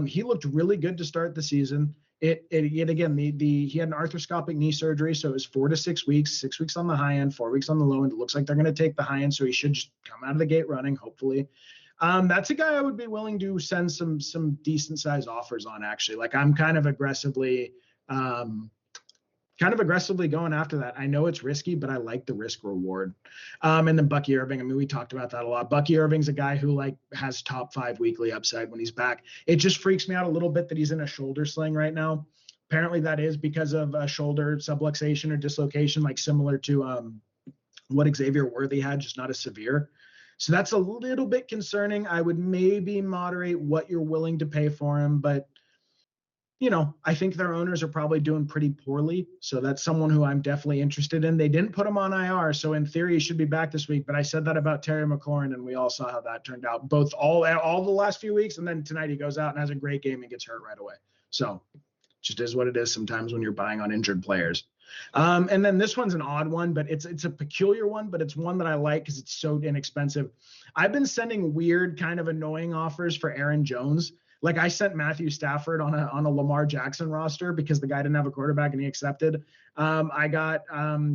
He looked really good to start the season. He had an arthroscopic knee surgery, so it was 4 to 6 weeks, 6 weeks on the high end, 4 weeks on the low end. It looks like they're going to take the high end, so he should just come out of the gate running, hopefully. That's a guy I would be willing to send some decent size offers on, actually. Like I'm kind of aggressively going after that. I know it's risky, but I like the risk reward. And then Bucky Irving, I mean, we talked about that a lot. Bucky Irving's a guy who like has top 5 weekly upside when he's back. It just freaks me out a little bit that he's in a shoulder sling right now. Apparently that is because of a shoulder subluxation or dislocation, like similar to what Xavier Worthy had, just not as severe. So that's a little bit concerning. I would maybe moderate what you're willing to pay for him, but you know, I think their owners are probably doing pretty poorly. So that's someone who I'm definitely interested in. They didn't put him on IR, so in theory he should be back this week. But I said that about Terry McLaurin, and we all saw how that turned out. Both all the last few weeks, and then tonight he goes out and has a great game and gets hurt right away. So just is what it is sometimes when you're buying on injured players. And then this one's an odd one, but it's a peculiar one, but it's one that I like because it's so inexpensive. I've been sending weird, kind of annoying offers for Aaron Jones. Like I sent Matthew Stafford on a Lamar Jackson roster because the guy didn't have a quarterback and he accepted. I got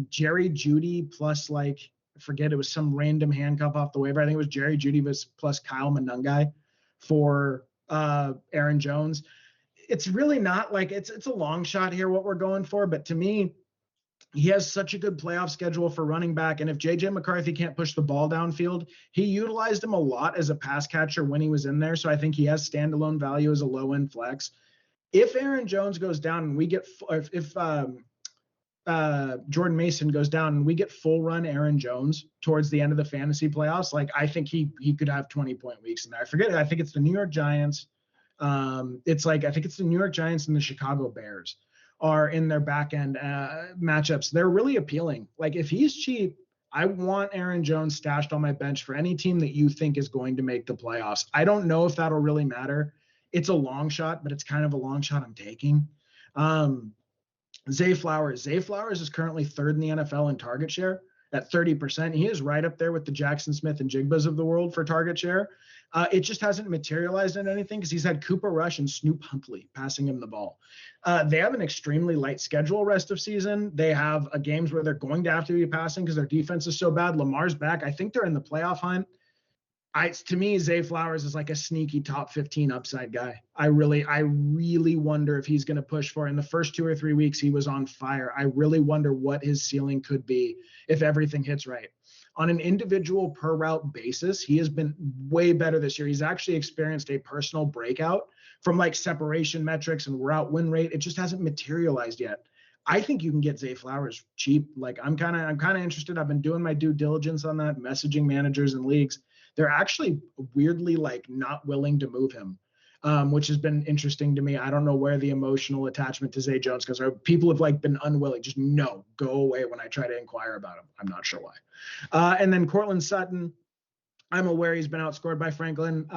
Jerry Jeudy plus I forget, it was some random handcuff off the waiver. I think it was Jerry Jeudy plus Kyle Monangai for Aaron Jones. It's really not like it's a long shot here what we're going for, but to me, he has such a good playoff schedule for running back. And if JJ McCarthy can't push the ball downfield, he utilized him a lot as a pass catcher when he was in there. So I think he has standalone value as a low end flex. If Aaron Jones goes down and we get, if Jordan Mason goes down and we get full run Aaron Jones towards the end of the fantasy playoffs, like I think he could have 20-point weeks in there. I forget it. I think it's the New York Giants. I think it's the New York Giants and the Chicago Bears are in their back end matchups. They're really appealing. Like if he's cheap, I want Aaron Jones stashed on my bench for any team that you think is going to make the playoffs. I don't know if that'll really matter. It's a long shot, but it's kind of a long shot I'm taking. Zay Flowers. Zay Flowers is currently 3rd in the NFL in target share at 30%. He is right up there with the Jackson Smith and Jigbas of the world for target share. It just hasn't materialized in anything because he's had Cooper Rush and Snoop Huntley passing him the ball. They have an extremely light schedule rest of season. They have games where they're going to have to be passing because their defense is so bad. Lamar's back. I think they're in the playoff hunt. To me, Zay Flowers is like a sneaky top 15 upside guy. I really wonder if he's going to push for it. In the first 2 or 3 weeks, he was on fire. I really wonder what his ceiling could be if everything hits right. On an individual per route basis, he has been way better this year. He's actually experienced a personal breakout from like separation metrics and route win rate. It just hasn't materialized yet. I think you can get Zay Flowers cheap. Like I'm kind of interested. I've been doing my due diligence on that, messaging managers and leagues. They're actually weirdly like not willing to move him, which has been interesting to me. I don't know where the emotional attachment to Zay Jones because people have like been unwilling. Just no, go away when I try to inquire about him. I'm not sure why. And then Cortland Sutton, I'm aware he's been outscored by Franklin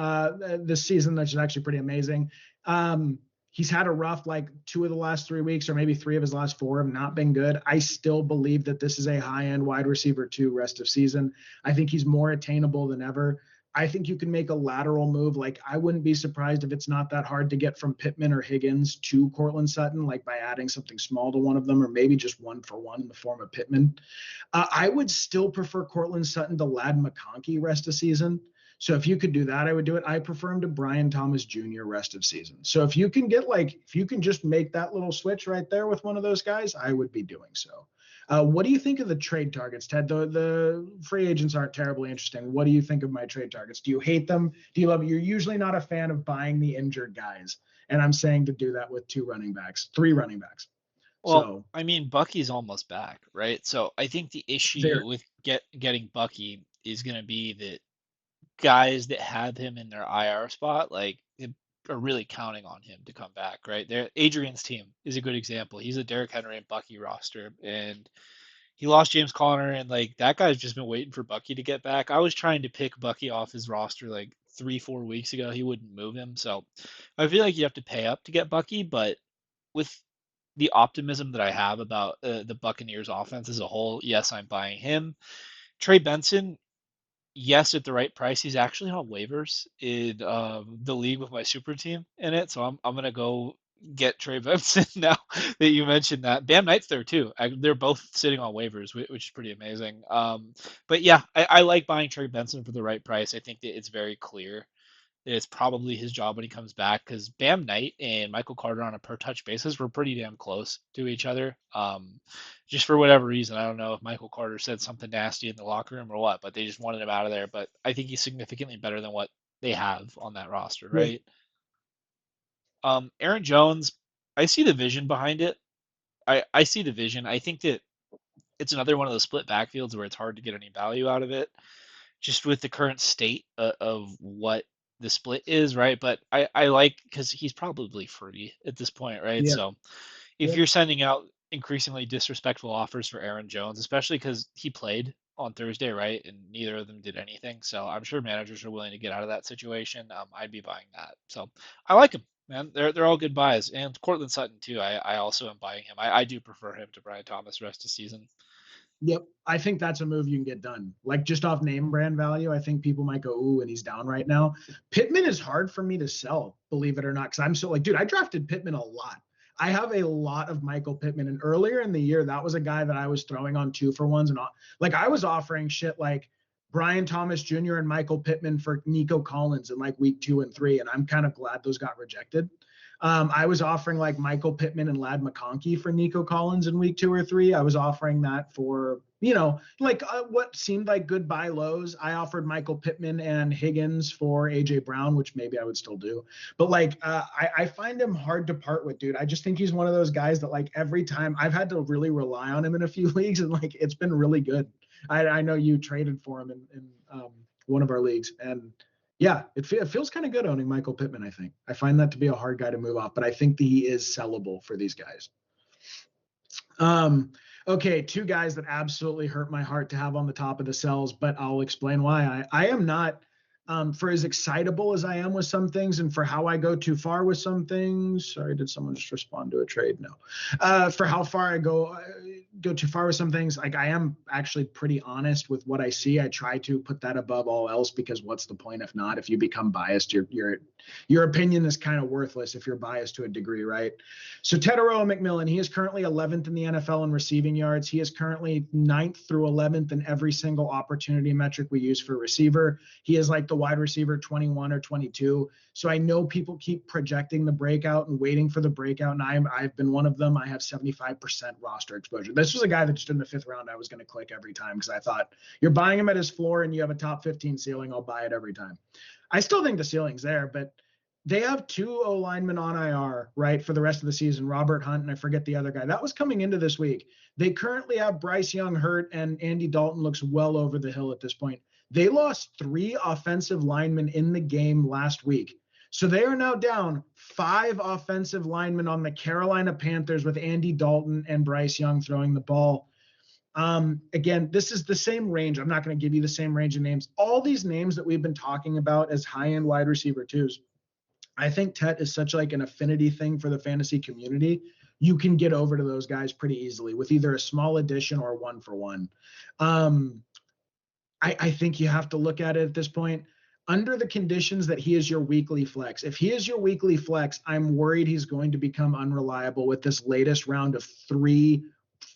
this season, which is actually pretty amazing. He's had a rough like 2 of the last 3 weeks, or maybe 3 of his last 4 have not been good. I still believe that this is a high-end wide receiver 2 rest of season. I think he's more attainable than ever. I think you can make a lateral move. Like I wouldn't be surprised if it's not that hard to get from Pittman or Higgins to Cortland Sutton, like by adding something small to one of them, or maybe just 1-for-1 in the form of Pittman. I would still prefer Cortland Sutton to Ladd McConkey rest of season. So if you could do that, I would do it. I prefer him to Brian Thomas Jr. rest of season. So if you can if you can just make that little switch right there with one of those guys, I would be doing so. What do you think of the trade targets, Ted? The free agents aren't terribly interesting. What do you think of my trade targets? Do you hate them? Do you love them? You're usually not a fan of buying the injured guys. And I'm saying to do that with 3 running backs. Well, So I mean, Bucky's almost back, right? So I think the issue there, with getting Bucky is going to be that guys that have him in their IR spot, like, are really counting on him to come back, right? Adrian's team is a good example. He's a Derrick Henry and Bucky roster, and he lost James Conner, and like that guy's just been waiting for Bucky to get back. I was trying to pick Bucky off his roster like 3, 4 weeks ago. He wouldn't move him, so I feel like you have to pay up to get Bucky. But with the optimism that I have about the Buccaneers offense as a whole, yes, I'm buying him. Trey Benson, yes, at the right price. He's actually on waivers in the league with my super team in it, so I'm gonna go get Trey Benson now that you mentioned that. Bam Knight's there too. They're both sitting on waivers, which is pretty amazing. But yeah, I like buying Trey Benson for the right price. I think that it's very clear it's probably his job when he comes back because Bam Knight and Michael Carter on a per touch basis were pretty damn close to each other. Just for whatever reason, I don't know if Michael Carter said something nasty in the locker room or what, but they just wanted him out of there. But I think he's significantly better than what they have on that roster, yeah, right? Aaron Jones, I see the vision behind it. I see the vision. I think that it's another one of those split backfields where it's hard to get any value out of it just with the current state of what the split is, right? But I like because he's probably free at this point, right? yeah, So if yeah, you're sending out increasingly disrespectful offers for Aaron Jones, especially because he played on Thursday, right? And neither of them did anything. So I'm sure managers are willing to get out of that situation. I'd be buying that. So I like him, man. They're all good buys. And Cortland Sutton too. I also am buying him. I do prefer him to Brian Thomas rest of season. yep. I think that's a move you can get done. Like just off name brand value, I think people might go, ooh, and he's down right now. Pittman is hard for me to sell, believe it or not, because I'm so like, dude, I drafted Pittman a lot. I have a lot of Michael Pittman, and earlier in the year, that was a guy that I was throwing on 2-for-1s, and like I was offering shit like Brian Thomas Jr. and Michael Pittman for Nico Collins in like week 2 and 3, and I'm kind of glad those got rejected. I was offering like Michael Pittman and Ladd McConkey for Nico Collins in week 2 or 3. I was offering that for, like what seemed like good buy lows. I offered Michael Pittman and Higgins for AJ Brown, which maybe I would still do. But like, I find him hard to part with, dude. I just think he's one of those guys that like every time I've had to really rely on him in a few leagues, and like it's been really good. I know you traded for him in one of our leagues, and yeah, it feels kind of good owning Michael Pittman, I think. I find that to be a hard guy to move off, but I think that he is sellable for these guys. Um, okay, 2 guys that absolutely hurt my heart to have on the top of the cells, but I'll explain why. I am not, for as excitable as I am with some things and for how I go too far with some things. Sorry, did someone just respond to a trade? No. For how far I go go too far with some things. Like I am actually pretty honest with what I see. I try to put that above all else because what's the point if not? If you become biased, your opinion is kind of worthless if you're biased to a degree, right? So Teteroa McMillan, he is currently 11th in the NFL in receiving yards. He is currently 9th through 11th in every single opportunity metric we use for receiver. He is like the wide receiver 21 or 22. So I know people keep projecting the breakout and waiting for the breakout, and I've been one of them. I have 75% roster exposure. This was a guy that just in the 5th round I was going to click every time because I thought you're buying him at his floor and you have a top 15 ceiling. I'll buy it every time. I still think the ceiling's there, but they have 2 O linemen on IR, right, for the rest of the season, Robert Hunt, and I forget the other guy. That was coming into this week. They currently have Bryce Young hurt, and Andy Dalton looks well over the hill at this point. They lost 3 offensive linemen in the game last week. So they are now down 5 offensive linemen on the Carolina Panthers with Andy Dalton and Bryce Young throwing the ball. Again, this is the same range. I'm not going to give you the same range of names. All these names that we've been talking about as high-end wide receiver twos, I think Tet is such like an affinity thing for the fantasy community. You can get over to those guys pretty easily with either a small addition or 1-for-1. I think you have to look at it at this point under the conditions that he is your weekly flex. If he is your weekly flex, I'm worried he's going to become unreliable with this latest round of 3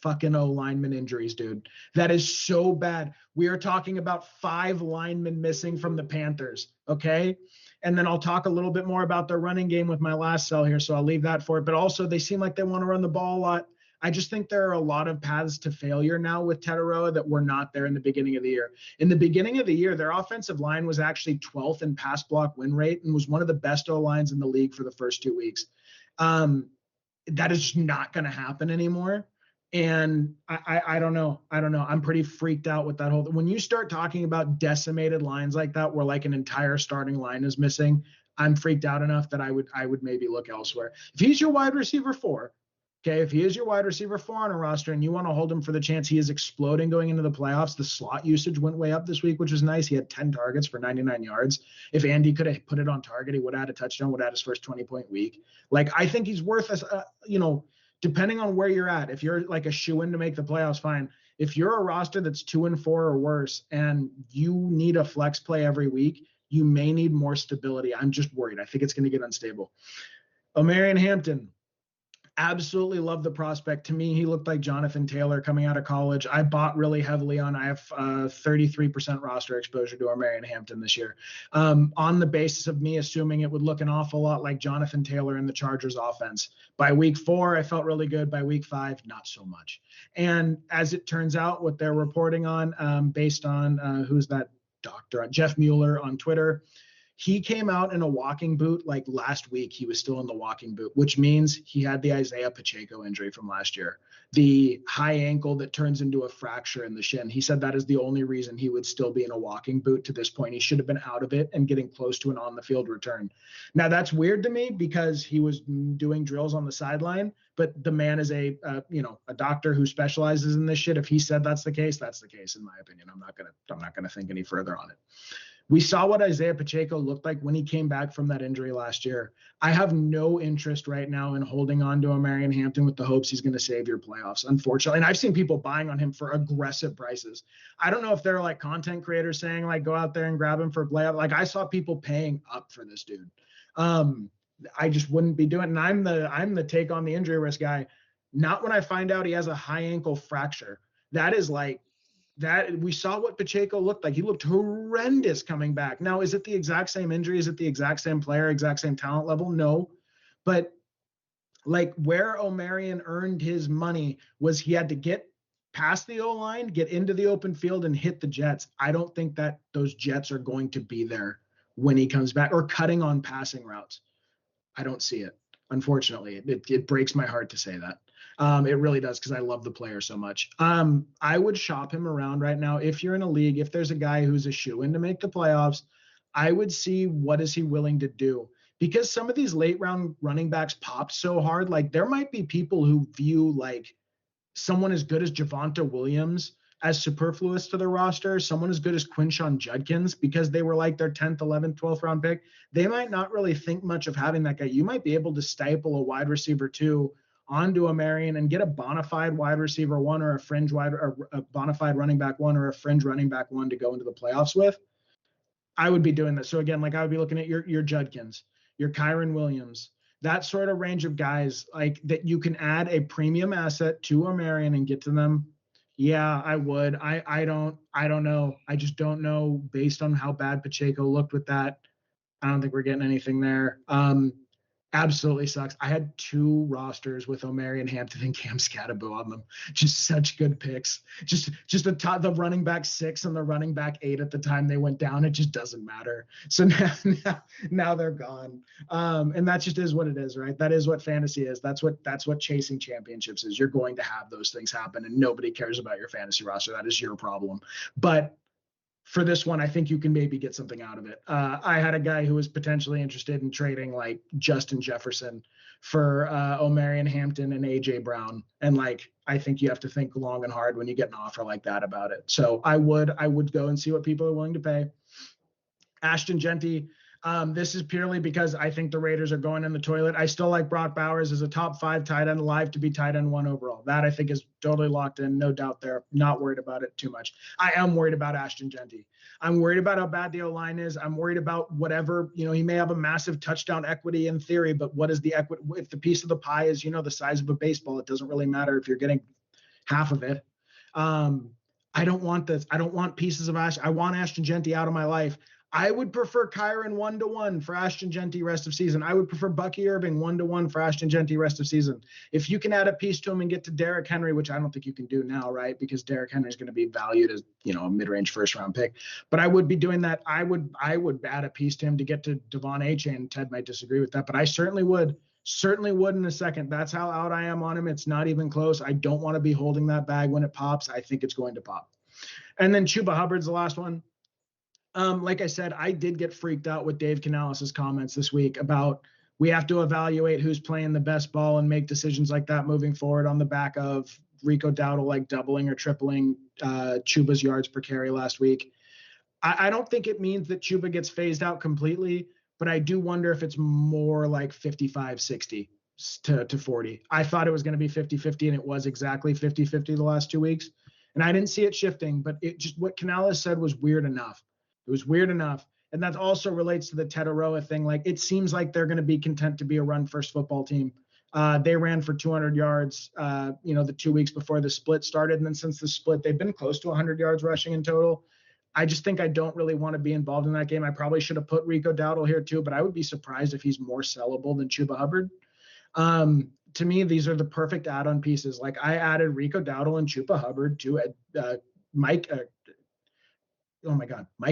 fucking O lineman injuries, dude. That is so bad. We are talking about 5 linemen missing from the Panthers, okay? And then I'll talk a little bit more about their running game with my last sell here, so I'll leave that for it. But also, they seem like they want to run the ball a lot. I just think there are a lot of paths to failure now with Teteroa that were not there in the beginning of the year. In the beginning of the year, their offensive line was actually 12th in pass block win rate and was one of the best O-lines in the league for the first 2 weeks. That is not going to happen anymore. And I don't know. I'm pretty freaked out with that whole. When you start talking about decimated lines like that, where like an entire starting line is missing, I'm freaked out enough that I would maybe look elsewhere. If he's your wide receiver 4, okay, if he is your wide receiver 4 on a roster and you want to hold him for the chance he is exploding going into the playoffs, the slot usage went way up this week, which was nice. He had 10 targets for 99 yards. If Andy could have put it on target, he would have had a touchdown, would have had his first 20-point week. Like, I think he's worth us, depending on where you're at. If you're like a shoe-in to make the playoffs, fine. If you're a roster that's 2-4 or worse and you need a flex play every week, you may need more stability. I'm just worried. I think it's going to get unstable. Omarion Hampton, absolutely love the prospect. To me, he looked like Jonathan Taylor coming out of college. I bought really heavily on. I have 33% roster exposure to Omarion Hampton this year, on the basis of me assuming it would look an awful lot like Jonathan Taylor in the Chargers offense. By week 4, I felt really good. By week 5, not so much. And as it turns out, what they're reporting on, based on who's that doctor, Jeff Mueller on Twitter, he came out in a walking boot like last week. He was still in the walking boot, which means he had the Isaiah Pacheco injury from last year, the high ankle that turns into a fracture in the shin. He said that is the only reason he would still be in a walking boot to this point. He should have been out of it and getting close to an on-the-field return. Now, that's weird to me because he was doing drills on the sideline, but the man is a doctor who specializes in this shit. If he said that's the case, in my opinion. I'm not gonna think any further on it. We saw what Isaiah Pacheco looked like when he came back from that injury last year. I have no interest right now in holding on to Omarion Hampton with the hopes he's going to save your playoffs, unfortunately. And I've seen people buying on him for aggressive prices. I don't know if they're like content creators saying like go out there and grab him for playoff. Like I saw people paying up for this dude. I just wouldn't be doing it. And I'm the take on the injury risk guy. Not when I find out he has a high ankle fracture. That is like, that we saw what Pacheco looked like. He looked horrendous coming back. Now, is it the exact same injury? Is it the exact same player, exact same talent level? No. But like where Omarion earned his money was he had to get past the O-line, get into the open field and hit the Jets. I don't think that those Jets are going to be there when he comes back or cutting on passing routes. I don't see it. Unfortunately, it breaks my heart to say that. It really does because I love the player so much. I would shop him around right now. If you're in a league, if there's a guy who's a shoe-in to make the playoffs, I would see what is he willing to do. Because some of these late round running backs popped so hard, like there might be people who view like someone as good as Javonte Williams as superfluous to their roster, someone as good as Quinshon Judkins, because they were like their 10th, 11th, 12th round pick. They might not really think much of having that guy. You might be able to staple a wide receiver 2 onto a Marion and get a bona fide wide receiver one or a fringe wide or a bona fide running back one or a fringe running back one to go into the playoffs with, I would be doing this. So again, like I would be looking at your Judkins, your Kyron Williams, that sort of range of guys like that you can add a premium asset to a Marion and get to them. Yeah, I would. I don't know. I just don't know based on how bad Pacheco looked with that. I don't think we're getting anything there. Absolutely sucks. I had two rosters with Omarion Hampton and Cam Scatterbo on them. Just such good picks. Just the running back 6 and the running back 8 at the time they went down. It just doesn't matter. So now they're gone. And that just is what it is, right? That is what fantasy is. That's what chasing championships is. You're going to have those things happen, and nobody cares about your fantasy roster. That is your problem. But for this one, I think you can maybe get something out of it. I had a guy who was potentially interested in trading like Justin Jefferson for Omarion Hampton and AJ Brown, and like I think you have to think long and hard when you get an offer like that about it. So I would go and see what people are willing to pay. Ashton Genty. This is purely because I think the Raiders are going in the toilet. I still like Brock Bowers as a top 5 tight end, alive to be tight end 1 overall. That I think is totally locked in, no doubt there. Not worried about it too much. I am worried about Ashton Genty. I'm worried about how bad the O-line is. I'm worried about whatever, he may have a massive touchdown equity in theory, but what is the equity? If the piece of the pie is, the size of a baseball, it doesn't really matter if you're getting half of it. I don't want this. I don't want pieces of Ash. I want Ashton Genty out of my life. I would prefer Kyron 1-1 for Ashton Genty rest of season. I would prefer Bucky Irving 1-1 for Ashton Genty rest of season. If you can add a piece to him and get to Derrick Henry, which I don't think you can do now, right? Because Derrick Henry is going to be valued as, a mid-range first-round pick. But I would be doing that. I would add a piece to him to get to Devon Achane. Ted might disagree with that, but I certainly would. Certainly would in a second. That's how out I am on him. It's not even close. I don't want to be holding that bag when it pops. I think it's going to pop. And then Chuba Hubbard's the last one. Like I said, I did get freaked out with Dave Canales' comments this week about we have to evaluate who's playing the best ball and make decisions like that moving forward on the back of Rico Dowdle like doubling or tripling Chuba's yards per carry last week. I don't think it means that Chuba gets phased out completely, but I do wonder if it's more like 55-60 to 40. I thought it was going to be 50-50, and it was exactly 50-50 the last 2 weeks. And I didn't see it shifting, but it just what Canales said was weird enough. It was weird enough. And that also relates to the Tetaroa thing. Like, it seems like they're going to be content to be a run-first football team. They ran for 200 yards, the 2 weeks before the split started. And then since the split, they've been close to 100 yards rushing in total. I just think I don't really want to be involved in that game. I probably should have put Rico Dowdle here too, but I would be surprised if he's more sellable than Chuba Hubbard. To me, these are the perfect add-on pieces. Like, I added Rico Dowdle and Chuba Hubbard to Mike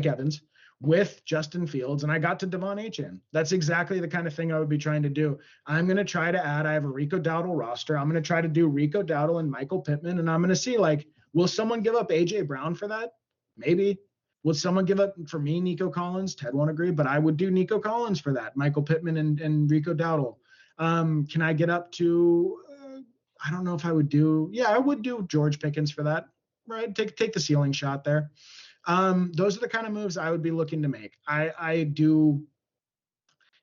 Evans with Justin Fields, and I got to Devon Achane. That's exactly the kind of thing I would be trying to do. I'm going to try to add, I have a Rico Dowdle roster. I'm going to try to do Rico Dowdle and Michael Pittman, and I'm going to see, like, will someone give up AJ Brown for that? Maybe. Would someone give up for me, Nico Collins? Ted won't agree, but I would do Nico Collins for that. Michael Pittman and Rico Dowdle. Can I get up to, I don't know if I would do, I would do George Pickens for that, right? Take the ceiling shot there. Those are the kind of moves I would be looking to make. I do,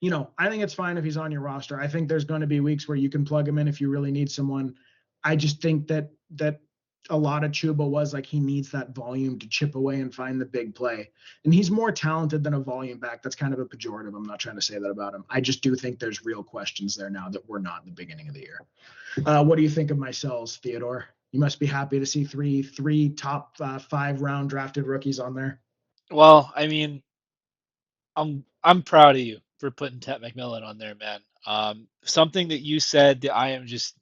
I think it's fine if he's on your roster. I think there's going to be weeks where you can plug him in if you really need someone. I just think that a lot of Chuba was like he needs that volume to chip away and find the big play. And he's more talented than a volume back. That's kind of a pejorative. I'm not trying to say that about him. I just do think there's real questions there now that were not in the beginning of the year. What do you think of my sells, Theodore? You must be happy to see three top 5 round drafted rookies on there. Well, I mean, I'm proud of you for putting Tet McMillan on there, man. Something that you said that I am just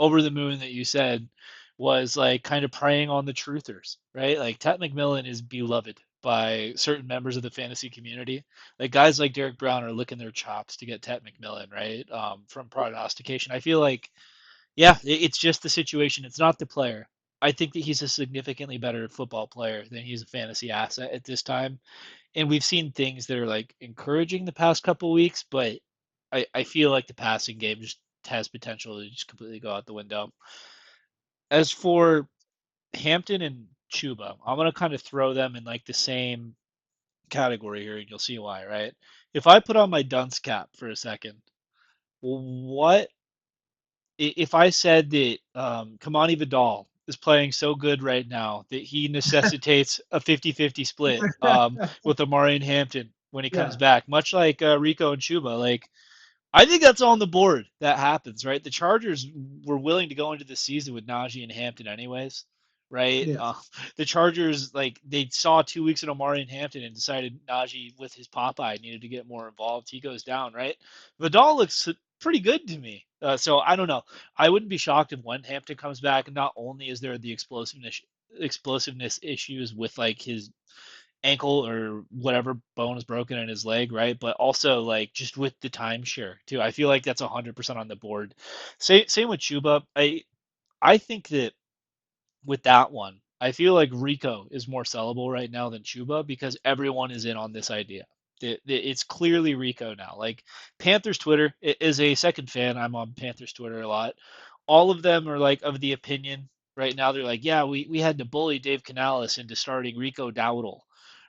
over the moon that you said was like kind of preying on the truthers, right? Like Tet McMillan is beloved by certain members of the fantasy community. Like guys like Derek Brown are licking their chops to get Tet McMillan, right? From prognostication. I feel like, yeah, it's just the situation. It's not the player. I think that he's a significantly better football player than he's a fantasy asset at this time. And we've seen things that are like encouraging the past couple weeks, but I feel like the passing game just has potential to just completely go out the window. As for Hampton and Chuba, I'm gonna kind of throw them in like the same category here, and you'll see why, right? If I put on my dunce cap for a second, what if I said that Kamani Vidal is playing so good right now that he necessitates a 50-50 split with Amari and Hampton when he comes Yeah. back, much like Rico and Chuba, like I think that's on the board. That happens, right? The Chargers were willing to go into the season with Najee and Hampton, anyways, right? Yeah. The Chargers, like, they saw 2 weeks in Omari and Hampton and decided Najee, with his Popeye, needed to get more involved. He goes down, right? Vidal looks pretty good to me. So I don't know. I wouldn't be shocked if when Hampton comes back, not only is there the explosiveness issues with like his ankle or whatever bone is broken in his leg, right? But also like just with the timeshare too. I feel like that's 100% on the board. Same with Chuba. I think that with that one, I feel like Rico is more sellable right now than Chuba because everyone is in on this idea. It's clearly Rico now. Like Panthers Twitter is a second fan. I'm on Panthers Twitter a lot. All of them are like of the opinion right now. They're like, yeah, we had to bully Dave Canales into starting Rico Dowdle,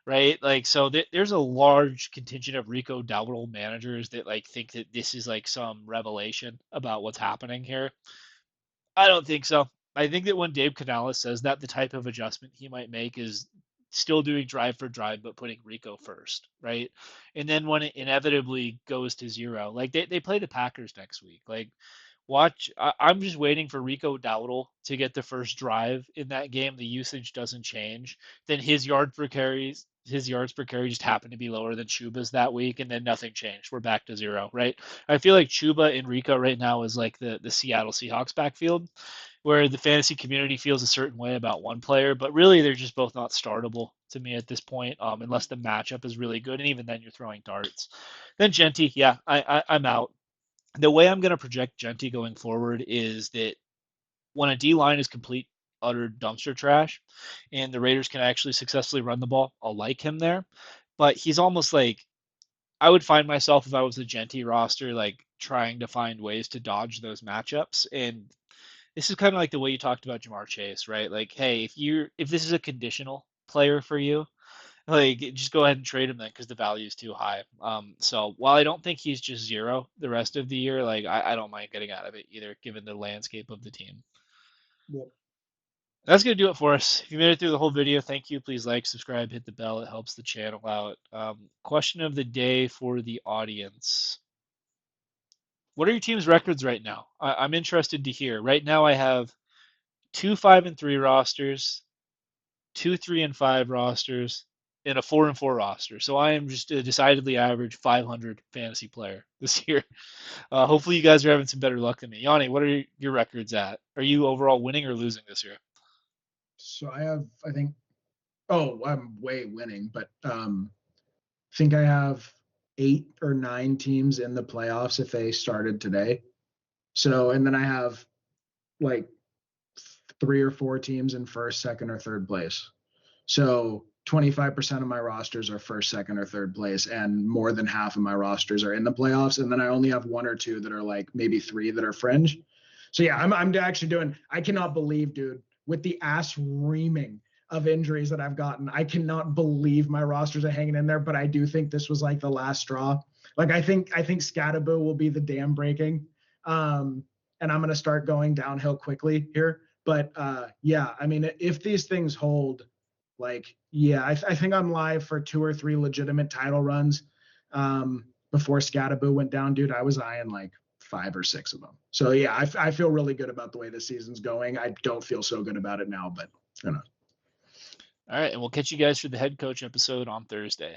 right? Like, so there's a large contingent of Rico Dowdle managers that like think that this is like some revelation about what's happening here. I don't think so. I think that when Dave Canales says that, the type of adjustment he might make is still doing drive for drive, but putting Rico first, right? And then when it inevitably goes to zero, like they play the Packers next week. Like, watch. I'm just waiting for Rico Dowdle to get the first drive in that game. The usage doesn't change. Then his yards per carry just happened to be lower than Chuba's that week, and then nothing changed. We're back to zero, right? I feel like Chuba and Rico right now is like the Seattle Seahawks backfield, where the fantasy community feels a certain way about one player, but really they're just both not startable to me at this point, unless the matchup is really good, and even then you're throwing darts. Then Genty, yeah, I'm out. The way I'm going to project Genty going forward is that when a D line is complete utter dumpster trash, and the Raiders can actually successfully run the ball, I'll like him there. But he's almost like I would find myself if I was a Genty roster, like trying to find ways to dodge those matchups. And this is kind of like the way you talked about Jamar Chase, right? Like, hey, if this is a conditional player for you, like just go ahead and trade him then because the value is too high. So while I don't think he's just zero the rest of the year, like I don't mind getting out of it either, given the landscape of the team. Well, That's gonna do it for us. If you made it through the whole video, thank you. Please like, subscribe, hit the bell. It helps the channel out. Question of the day for the audience: what are your team's records right now? I'm interested to hear. Right now, I have two 5-3 rosters, two 3-5 rosters, and a 4-4 roster. So I am just a decidedly average 500 fantasy player this year. Hopefully, you guys are having some better luck than me. Yanni, what are your records at? Are you overall winning or losing this year? so I have, I think, oh, I'm way winning, but I think I have 8 or 9 teams in the playoffs if they started today. So, and then I have like 3 or 4 teams in first, second, or third place. So 25% of my rosters are first, second, or third place, and more than half of my rosters are in the playoffs. And then I only have 1 or 2 that are like maybe 3 that are fringe. So yeah, I'm actually doing. I cannot believe, dude, with the ass reaming of injuries that I've gotten, I cannot believe my rosters are hanging in there. But I do think this was like the last straw. Like I think Scatterboo will be the dam breaking, and I'm gonna start going downhill quickly here. But yeah, I mean, if these things hold, like, yeah, I think I'm live for 2 or 3 legitimate title runs. Before Scatterboo went down, dude, I was eyeing like 5 or 6 of them. So yeah, I feel really good about the way the season's going. I don't feel so good about it now, but you know. All right, and we'll catch you guys for the head coach episode on Thursday.